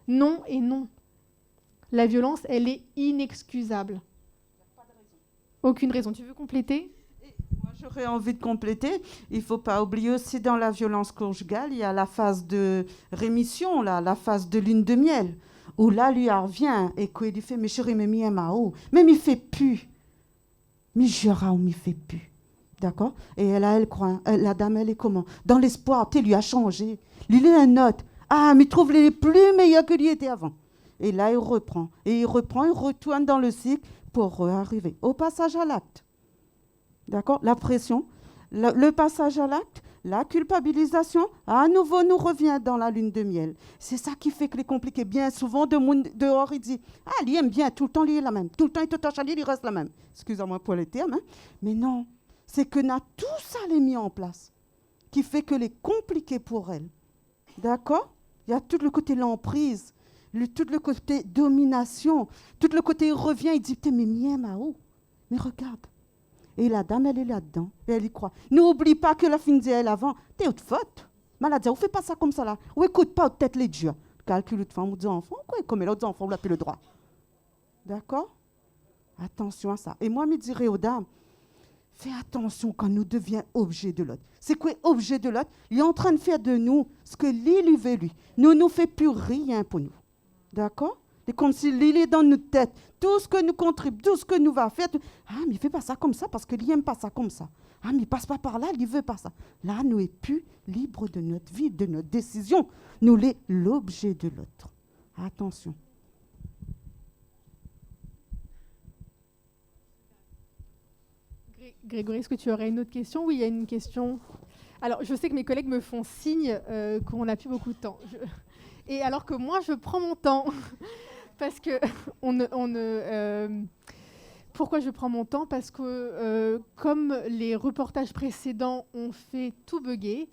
non et non. La violence, elle est inexcusable. Aucune raison. Tu veux compléter ? Moi, j'aurais envie de compléter. Il ne faut pas oublier aussi, dans la violence conjugale, il y a la phase de rémission, là, la phase de lune de miel, où là, lui, elle revient et qu'il lui fait « Mais chérie, mais mi mao, mais il fait plus. Mais jura, il fait plus. » D'accord? Et là, elle croit. La dame, elle est comment? Dans l'espoir, tu lui as changé. Lui, il est un autre. Ah, mais il trouve les plus meilleurs que lui était avant. Et là, il reprend. Et il retourne dans le cycle pour arriver au passage à l'acte. D'accord? La pression, le passage à l'acte, la culpabilisation, à nouveau, nous revient dans la lune de miel. C'est ça qui fait que les compliqués, bien souvent, dehors, il dit « Ah, il aime bien, tout le temps, il est la même. Tout le temps, il te touche à lui, il reste la même. » Excusez-moi pour les termes, hein? Mais non. C'est que tout ça les mis en place, qui fait que les compliqués pour elle. D'accord? Il y a tout le côté l'emprise, tout le côté domination, tout le côté revient, il dit, mais mien, Mao, mais regarde. Et la dame, elle est là-dedans, et elle y croit. N'oublie pas que la fin de elle avant, t'es haute faute. Maladie, on fait pas ça comme ça là. Ou écoute pas peut-être les dieux. Calcule de femme ou d'enfant, quoi, comme l'autre enfant, vous l'appelez le droit. D'accord? Attention à ça. Et moi, je me dirais aux dames, fais attention quand nous devions objet de l'autre. C'est quoi objet de l'autre? Il est en train de faire de nous ce que lui veut lui. Nous ne fait plus rien pour nous. D'accord? C'est comme si il est dans notre tête. Tout ce que nous contribuons, tout ce que nous va faire. Ah, mais il ne fait pas ça comme ça parce qu'il n'aime pas ça comme ça. Ah, mais il ne passe pas par là, il ne veut pas ça. Là, nous ne sommes plus libres de notre vie, de notre décision. Nous sommes l'objet de l'autre. Attention. Grégory, est-ce que tu aurais une autre question? Oui, il y a une question. Alors, je sais que mes collègues me font signe qu'on n'a plus beaucoup de temps. Et alors que moi, je prends mon temps. Parce que pourquoi je prends mon temps? Parce que comme les reportages précédents ont fait tout bugger,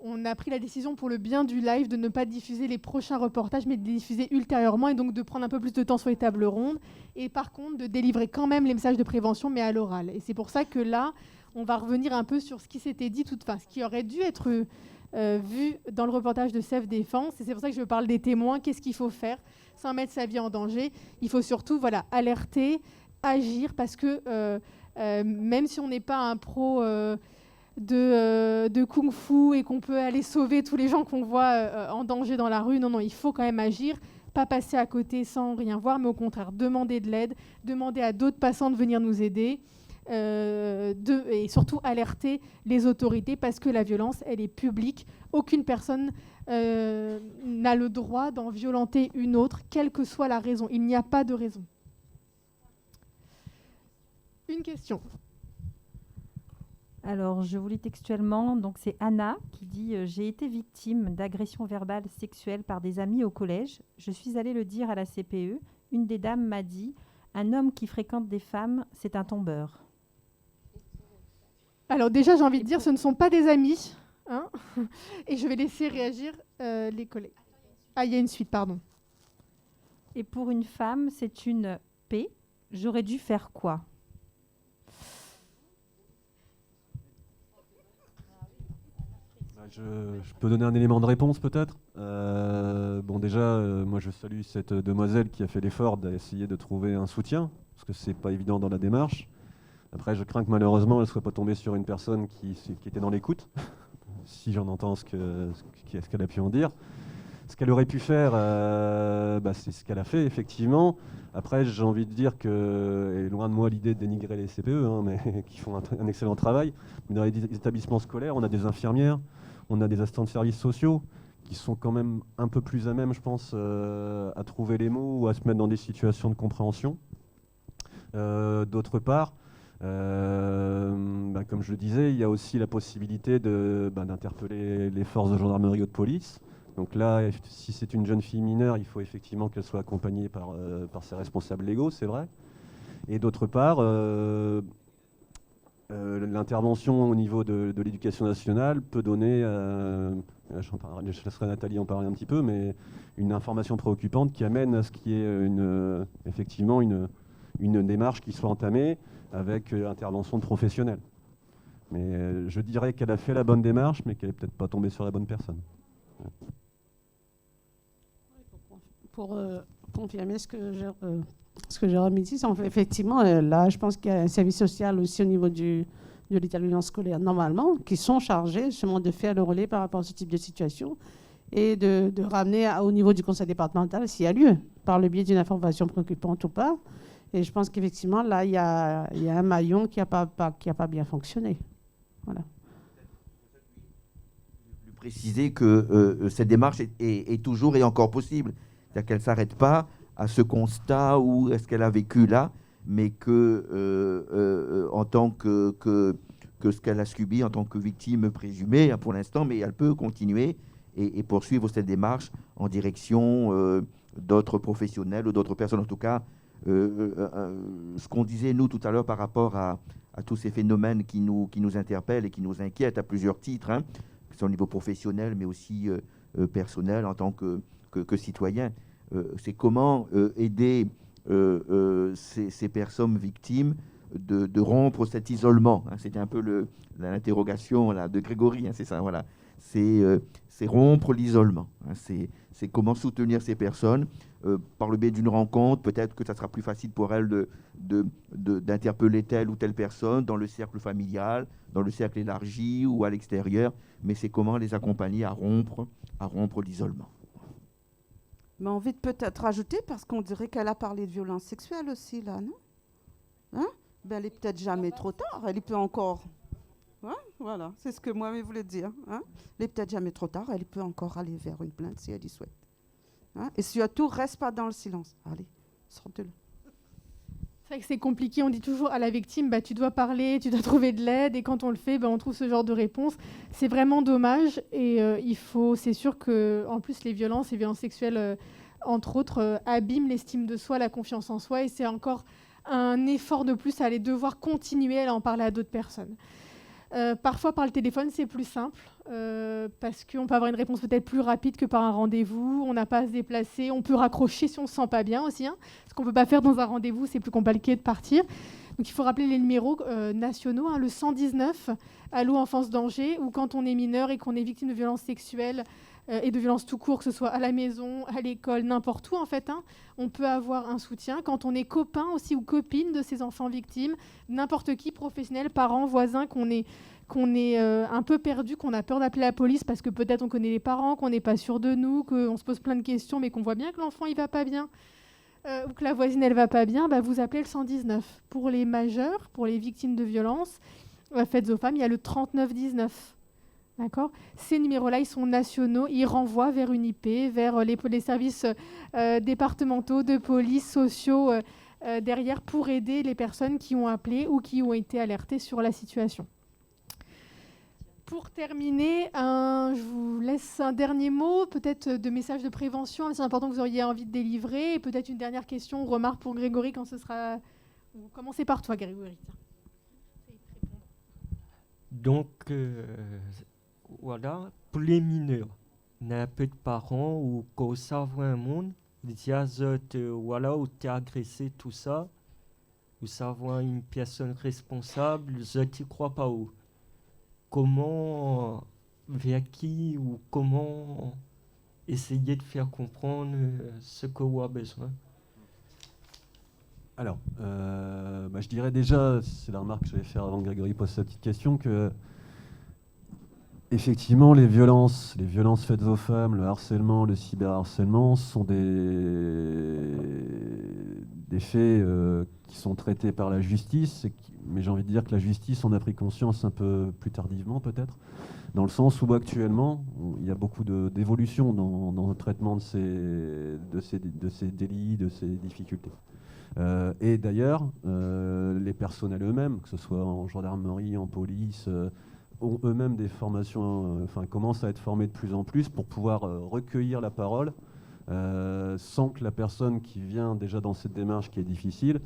on a pris la décision pour le bien du live de ne pas diffuser les prochains reportages, mais de les diffuser ultérieurement, et donc de prendre un peu plus de temps sur les tables rondes, et par contre de délivrer quand même les messages de prévention, mais à l'oral. Et c'est pour ça que là, on va revenir un peu sur ce qui s'était dit, ce qui aurait dû être vu dans le reportage de Self Défense. Et c'est pour ça que je parle des témoins. Qu'est-ce qu'il faut faire sans mettre sa vie en danger? Il faut surtout alerter, agir, parce que même si on n'est pas un pro de kung-fu et qu'on peut aller sauver tous les gens qu'on voit en danger dans la rue, non, il faut quand même agir, pas passer à côté sans rien voir, mais au contraire demander de l'aide, demander à d'autres passants de venir nous aider, et surtout alerter les autorités, parce que la violence, elle est publique. Aucune personne n'a le droit d'en violenter une autre, quelle que soit la raison. Il n'y a pas de raison. Une question. Alors, je vous lis textuellement. Donc, c'est Anna qui dit « J'ai été victime d'agressions verbales sexuelles par des amis au collège. Je suis allée le dire à la CPE. Une des dames m'a dit « Un homme qui fréquente des femmes, c'est un tombeur. » Alors déjà, j'ai envie de dire, ce ne sont pas des amis. Hein. Et je vais laisser réagir les collègues. Ah, il y a une suite, pardon. Et pour une femme, c'est une paix. J'aurais dû faire quoi? Je peux donner un élément de réponse peut-être. Déjà, moi je salue cette demoiselle qui a fait l'effort d'essayer de trouver un soutien, parce que c'est pas évident dans la démarche. Après, je crains que malheureusement elle ne soit pas tombée sur une personne qui était dans l'écoute, si j'en entends ce qu'elle a pu en dire. Ce qu'elle aurait pu faire, c'est ce qu'elle a fait effectivement. Après, j'ai envie de dire que, et loin de moi l'idée de dénigrer les CPE, mais qui font un excellent travail, mais dans les établissements scolaires, on a des infirmières, on a des assistants de services sociaux qui sont quand même un peu plus à même, je pense, à trouver les mots ou à se mettre dans des situations de compréhension. D'autre part, comme je le disais, il y a aussi la possibilité d'interpeller les forces de gendarmerie ou de police. Donc là, si c'est une jeune fille mineure, il faut effectivement qu'elle soit accompagnée par ses responsables légaux, c'est vrai. Et d'autre part, l'intervention au niveau de l'éducation nationale peut donner, je laisserai Nathalie en parler un petit peu, mais une information préoccupante qui amène à ce qu'il y ait effectivement une démarche qui soit entamée avec intervention de professionnels. Mais je dirais qu'elle a fait la bonne démarche, mais qu'elle n'est peut-être pas tombée sur la bonne personne. Pour confirmer ce que Jérémy dit, effectivement, là, je pense qu'il y a un service social aussi au niveau de l'établissement scolaire, normalement, qui sont chargés justement de faire le relais par rapport à ce type de situation et de ramener au niveau du conseil départemental s'il y a lieu, par le biais d'une information préoccupante ou pas. Et je pense qu'effectivement, là, il y a un maillon qui n'a pas bien fonctionné. Voilà. Préciser que cette démarche est toujours et encore possible. C'est-à-dire qu'elle ne s'arrête pas à ce constat ou est-ce qu'elle a vécu là, mais que en tant que ce qu'elle a subi en tant que victime présumée pour l'instant, mais elle peut continuer et poursuivre cette démarche en direction d'autres professionnels ou d'autres personnes. En tout cas, ce qu'on disait nous tout à l'heure par rapport à tous ces phénomènes qui nous interpellent et qui nous inquiètent à plusieurs titres, hein, que ce soit au niveau professionnel, mais aussi personnel en tant que citoyen. C'est comment aider ces personnes victimes de rompre cet isolement. Hein. C'était un peu l'interrogation là, de Grégory, hein, c'est ça, voilà. C'est rompre l'isolement. Hein. C'est comment soutenir ces personnes par le biais d'une rencontre. Peut-être que ça sera plus facile pour elles d'interpeller telle ou telle personne dans le cercle familial, dans le cercle élargi ou à l'extérieur. Mais c'est comment les accompagner à rompre l'isolement. Mais envie de peut-être rajouter, parce qu'on dirait qu'elle a parlé de violence sexuelle aussi, là, non? Hein? Ben, elle est peut-être jamais trop tard, elle peut encore... Hein? Voilà, c'est ce que moi je voulais dire. Hein? Elle est peut-être jamais trop tard, elle peut encore aller vers une plainte si elle y souhaite. Hein? Et surtout, reste pas dans le silence. Allez, sortez-le. C'est vrai que c'est compliqué, on dit toujours à la victime, tu dois parler, tu dois trouver de l'aide, et quand on le fait, on trouve ce genre de réponse. C'est vraiment dommage, et c'est sûr que, en plus, les violences sexuelles, entre autres, abîment l'estime de soi, la confiance en soi, et c'est encore un effort de plus à aller devoir continuer à en parler à d'autres personnes. Parfois, par le téléphone, c'est plus simple, parce qu'on peut avoir une réponse peut-être plus rapide que par un rendez-vous. On n'a pas à se déplacer. On peut raccrocher si on ne se sent pas bien aussi. Hein. Ce qu'on ne peut pas faire dans un rendez-vous, c'est plus compliqué de partir. Donc, il faut rappeler les numéros nationaux, hein, le 119, Allô Enfance Danger, ou quand on est mineur et qu'on est victime de violences sexuelles et de violences tout court, que ce soit à la maison, à l'école, n'importe où en fait. Hein, on peut avoir un soutien. Quand on est copain aussi ou copine de ces enfants victimes, n'importe qui, professionnel, parents, voisins, qu'on est un peu perdu, qu'on a peur d'appeler la police parce que peut-être on connaît les parents, qu'on n'est pas sûr de nous, qu'on se pose plein de questions, mais qu'on voit bien que l'enfant il va pas bien, ou que la voisine elle va pas bien, vous appelez le 119. Pour les majeurs, pour les victimes de violences faites aux femmes, il y a le 3919. D'accord ? Ces numéros-là, ils sont nationaux, ils renvoient vers une IP, vers les services départementaux de police, sociaux derrière pour aider les personnes qui ont appelé ou qui ont été alertées sur la situation. Pour terminer, je vous laisse un dernier mot, peut-être de message de prévention, c'est important que vous auriez envie de délivrer, et peut-être une dernière question ou remarque pour Grégory quand ce sera... Commencez par toi, Grégory. Donc, voilà, pour les mineurs, il y a un peu de parents ou quand ça voit un monde, ils disent, voilà, où tu es agressé, tout ça, ou ça voit une personne responsable, je ne crois pas où. Comment, vers qui ou comment essayer de faire comprendre ce que vous avez besoin? Alors, je dirais déjà, c'est la remarque que j'allais faire avant que Grégory pose sa petite question, que effectivement, les violences faites aux femmes, le harcèlement, le cyberharcèlement sont des faits qui sont traités par la justice, mais j'ai envie de dire que la justice en a pris conscience un peu plus tardivement peut-être, dans le sens où actuellement, il y a beaucoup d'évolution dans le traitement de ces délits, de ces difficultés. Et d'ailleurs, les personnels eux-mêmes, que ce soit en gendarmerie, en police, ont eux-mêmes des formations, commencent à être formés de plus en plus pour pouvoir recueillir la parole sans que la personne qui vient déjà dans cette démarche qui est difficile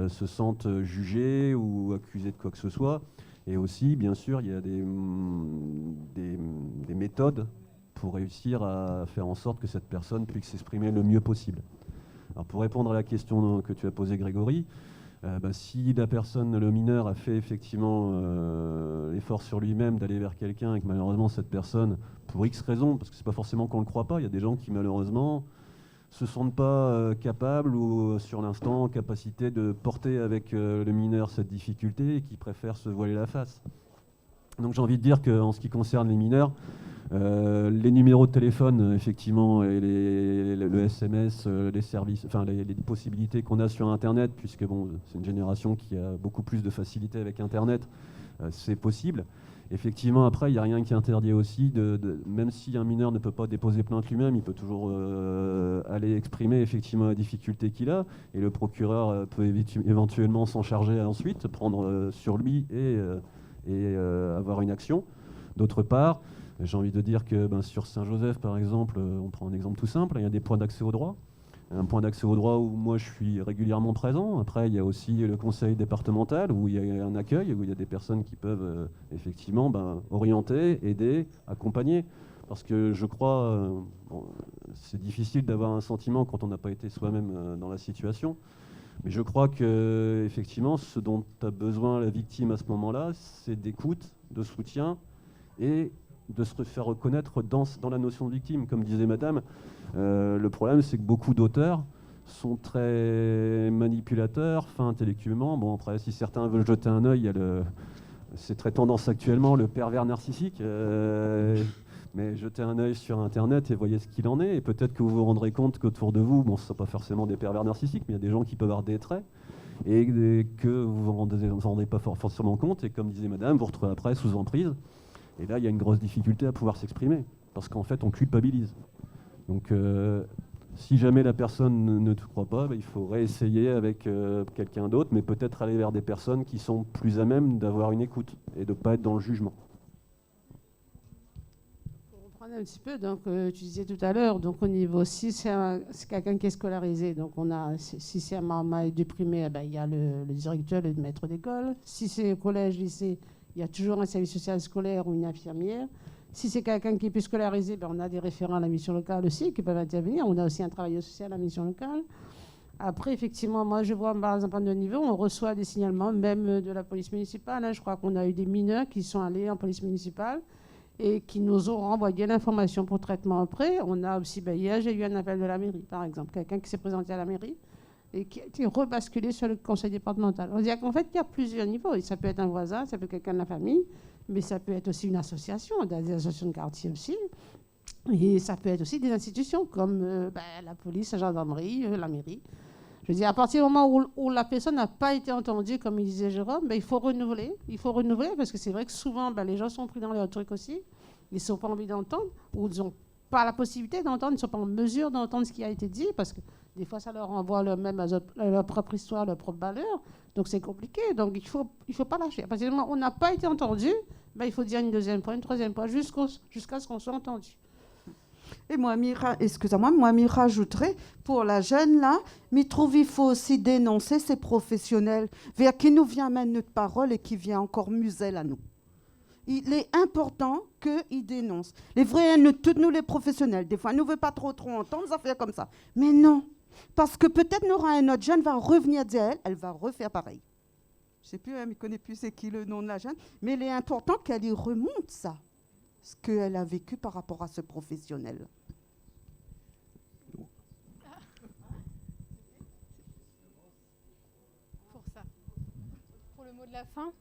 se sente jugée ou accusée de quoi que ce soit. Et aussi, bien sûr, il y a des méthodes pour réussir à faire en sorte que cette personne puisse s'exprimer le mieux possible. Alors pour répondre à la question que tu as posée, Grégory, si la personne, le mineur, a fait effectivement l'effort sur lui-même d'aller vers quelqu'un et que malheureusement cette personne, pour X raisons, parce que c'est pas forcément qu'on ne le croit pas, il y a des gens qui malheureusement se sentent pas capables ou sur l'instant en capacité de porter avec le mineur cette difficulté et qui préfèrent se voiler la face. Donc j'ai envie de dire qu'en ce qui concerne les mineurs, les numéros de téléphone, effectivement, et le SMS, les services, les possibilités qu'on a sur Internet, puisque bon, c'est une génération qui a beaucoup plus de facilité avec Internet, c'est possible. Effectivement, après, il n'y a rien qui interdit aussi, même si un mineur ne peut pas déposer plainte lui-même, il peut toujours aller exprimer effectivement la difficulté qu'il a, et le procureur peut éventuellement s'en charger ensuite, prendre sur lui et avoir une action. D'autre part, j'ai envie de dire que sur Saint-Joseph, par exemple, on prend un exemple tout simple, il y a des points d'accès au droit. Un point d'accès au droit où moi je suis régulièrement présent. Après, il y a aussi le conseil départemental où il y a un accueil, où il y a des personnes qui peuvent effectivement orienter, aider, accompagner. Parce que je crois, c'est difficile d'avoir un sentiment quand on n'a pas été soi-même dans la situation. Mais je crois que effectivement, ce dont a besoin la victime à ce moment-là, c'est d'écoute, de soutien et de se faire reconnaître dans la notion de victime. Comme disait madame, le problème c'est que beaucoup d'auteurs sont très manipulateurs, fins intellectuellement. Bon, après, si certains veulent jeter un œil, c'est très tendance actuellement, le pervers narcissique. Mais jetez un œil sur Internet et voyez ce qu'il en est. Et peut-être que vous vous rendrez compte qu'autour de vous, bon, ce ne sont pas forcément des pervers narcissiques, mais il y a des gens qui peuvent avoir des traits et que vous ne vous rendez pas forcément compte. Et comme disait madame, vous retrouvez après sous emprise. Et là, il y a une grosse difficulté à pouvoir s'exprimer, parce qu'en fait, on culpabilise. Donc, si jamais la personne ne te croit pas, il faut réessayer avec quelqu'un d'autre, mais peut-être aller vers des personnes qui sont plus à même d'avoir une écoute et de ne pas être dans le jugement. Pour reprendre un petit peu, donc, tu disais tout à l'heure, donc au niveau, si c'est quelqu'un qui est scolarisé, donc si c'est un maman du primaire, il y a le directeur, le maître d'école. Si c'est au collège, lycée, il y a toujours un service social scolaire ou une infirmière. Si c'est quelqu'un qui est plus scolarisé, on a des référents à la mission locale aussi qui peuvent intervenir. On a aussi un travailleur social à la mission locale. Après, effectivement, moi, je vois, par exemple, à notre niveau, on reçoit des signalements, même de la police municipale. Je crois qu'on a eu des mineurs qui sont allés en police municipale et qui nous ont renvoyé l'information pour traitement après. On a aussi, hier, j'ai eu un appel de la mairie, par exemple, quelqu'un qui s'est présenté à la mairie et qui a été rebasculé sur le conseil départemental. On dit qu'en fait, il y a plusieurs niveaux. Ça peut être un voisin, ça peut être quelqu'un de la famille, mais ça peut être aussi une association, des associations de quartier aussi. Et ça peut être aussi des institutions comme la police, la gendarmerie, la mairie. Je veux dire, à partir du moment où la personne n'a pas été entendue, comme il disait Jérôme, il faut renouveler. Il faut renouveler parce que c'est vrai que souvent, les gens sont pris dans leur truc aussi. Ils n'ont pas envie d'entendre ou ils n'ont pas la possibilité d'entendre, ils ne sont pas en mesure d'entendre ce qui a été dit parce que des fois, ça leur renvoie même à leur propre histoire, leur propre valeur. Donc, c'est compliqué. Donc, il faut pas lâcher. À partir du moment où on n'a pas été entendu, il faut dire une deuxième fois, une troisième fois, jusqu'à ce qu'on soit entendu. Et moi, m'y rajouterais, pour la jeune, là, m'y trouve il faut aussi dénoncer ces professionnels vers qui nous vient mettre notre parole et qui vient encore muselle à nous. Il est important qu'ils dénoncent. Les vrais, toutes nous les professionnels, des fois, nous ne veulent pas trop entendre des affaires comme ça. Mais non, parce que peut-être un autre jeune va revenir dire elle va refaire pareil. Je ne sais plus, elle ne connaît plus c'est qui le nom de la jeune, mais il est important qu'elle y remonte ça, ce qu'elle a vécu par rapport à ce professionnel. Pour ça. Pour le mot de la fin.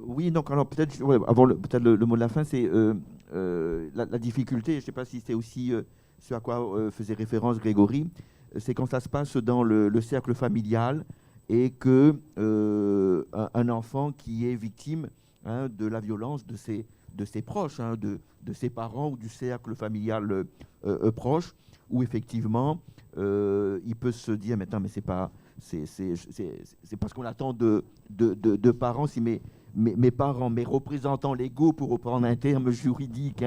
Oui, donc alors peut-être avant le mot de la fin, c'est la difficulté. Je ne sais pas si c'est aussi ce à quoi faisait référence Grégory, c'est quand ça se passe dans le cercle familial et que un enfant qui est victime de la violence de ses proches, de ses parents ou du cercle familial proche, où effectivement il peut se dire mais c'est pas c'est parce qu'on attend de parents. Si mes parents, mes représentants légaux, pour reprendre un terme juridique,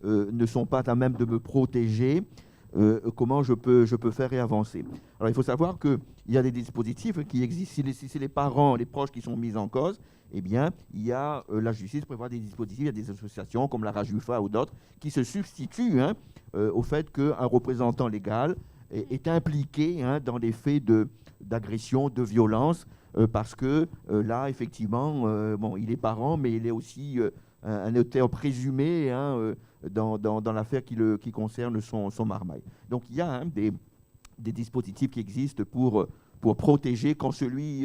ne sont pas à même de me protéger, comment je peux faire et avancer. Alors il faut savoir qu'il y a des dispositifs qui existent. Si c'est les parents, les proches qui sont mis en cause, eh bien, il y a la justice prévoit des dispositifs, il y a des associations comme la RAJUFA ou d'autres qui se substituent au fait qu'un représentant légal est impliqué dans des faits d'agression, de violence, parce que là, effectivement, il est parent, mais il est aussi un auteur présumé dans l'affaire qui concerne son marmaille. Donc, il y a des dispositifs qui existent pour protéger quand celui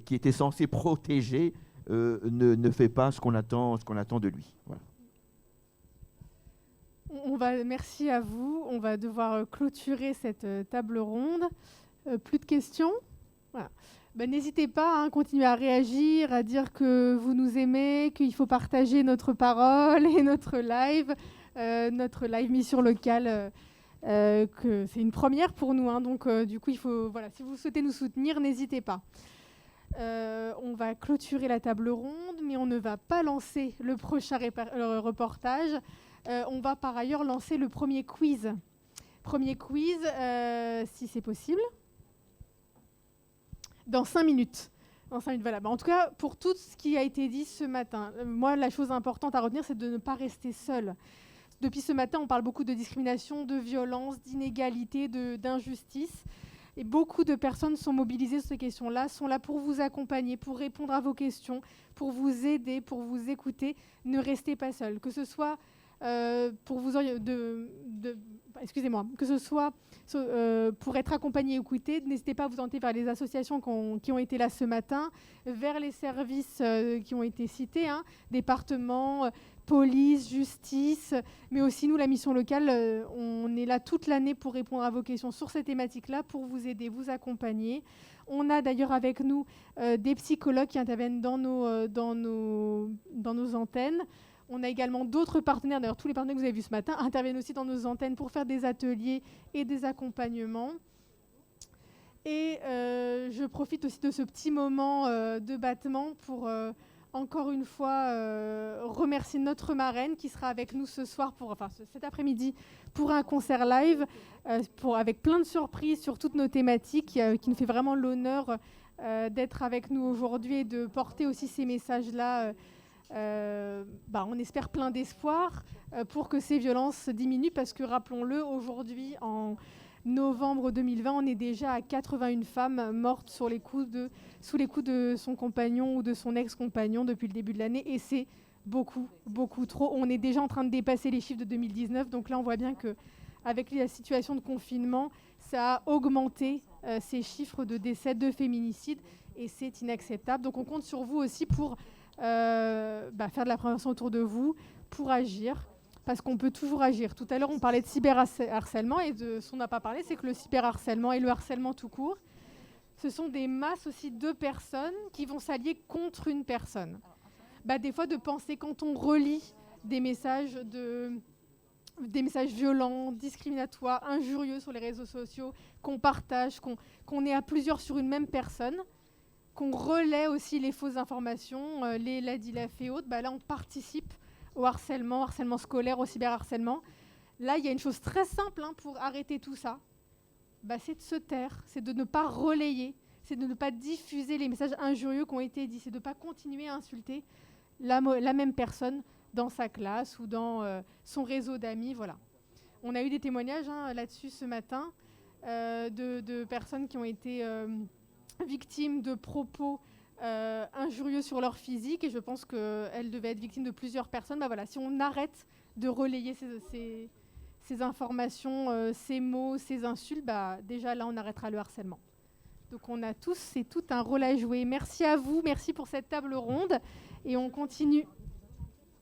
qui était censé protéger ne fait pas ce qu'on attend de lui. Voilà. Merci à vous. On va devoir clôturer cette table ronde. Plus de questions ? Voilà. N'hésitez pas à continuer à réagir, à dire que vous nous aimez, qu'il faut partager notre parole et notre live mission locale, que c'est une première pour nous. Donc, du coup, si vous souhaitez nous soutenir, n'hésitez pas. On va clôturer la table ronde, mais on ne va pas lancer le prochain reportage. On va par ailleurs lancer le premier quiz. Si c'est possible. Dans 5 minutes. Voilà. En tout cas, pour tout ce qui a été dit ce matin, moi, la chose importante à retenir, c'est de ne pas rester seul. Depuis ce matin, on parle beaucoup de discrimination, de violence, d'inégalité, d'injustice. Et beaucoup de personnes sont mobilisées sur ces questions-là, sont là pour vous accompagner, pour répondre à vos questions, pour vous aider, pour vous écouter. Ne restez pas seul. Que ce soit pour être accompagné et écouté, n'hésitez pas à vous orienter vers les associations qui ont été là ce matin, vers les services qui ont été cités, département, police, justice, mais aussi nous, la mission locale, on est là toute l'année pour répondre à vos questions sur ces thématiques-là, pour vous aider, vous accompagner. On a d'ailleurs avec nous des psychologues qui interviennent dans nos antennes. On a également d'autres partenaires, d'ailleurs tous les partenaires que vous avez vus ce matin interviennent aussi dans nos antennes pour faire des ateliers et des accompagnements. Et je profite aussi de ce petit moment de battement pour encore une fois remercier notre marraine qui sera avec nous cet après-midi pour un concert live avec plein de surprises sur toutes nos thématiques, qui nous fait vraiment l'honneur d'être avec nous aujourd'hui et de porter aussi ces messages-là. On espère plein d'espoir pour que ces violences diminuent, parce que rappelons-le, aujourd'hui en novembre 2020, on est déjà à 81 femmes mortes sous les coups de son compagnon ou de son ex-compagnon depuis le début de l'année, et c'est beaucoup trop. On est déjà en train de dépasser les chiffres de 2019, donc là on voit bien que avec la situation de confinement, ça a augmenté ces chiffres de décès, de féminicides, et c'est inacceptable. Donc on compte sur vous aussi pour faire de la prévention autour de vous, pour agir, parce qu'on peut toujours agir. Tout à l'heure, on parlait de cyberharcèlement, et de ce qu'on n'a pas parlé, c'est que le cyberharcèlement et le harcèlement tout court, ce sont des masses aussi de personnes qui vont s'allier contre une personne. Des fois, de penser, quand on relit des messages violents, discriminatoires, injurieux sur les réseaux sociaux, qu'on partage, qu'on est à plusieurs sur une même personne, qu'on relaie aussi les fausses informations, les LADILAF et autres, là on participe au harcèlement scolaire, au cyberharcèlement. Là, il y a une chose très simple pour arrêter tout ça, c'est de se taire, c'est de ne pas relayer, c'est de ne pas diffuser les messages injurieux qui ont été dits, c'est de ne pas continuer à insulter la même personne dans sa classe ou dans son réseau d'amis. Voilà. On a eu des témoignages là-dessus ce matin de personnes qui ont été victimes de propos injurieux sur leur physique, et je pense qu'elles devaient être victimes de plusieurs personnes. Si on arrête de relayer ces informations, ces mots, ces insultes, déjà là on arrêtera le harcèlement. Donc on a tous et toutes un rôle à jouer. Merci à vous, merci pour cette table ronde, et on continue.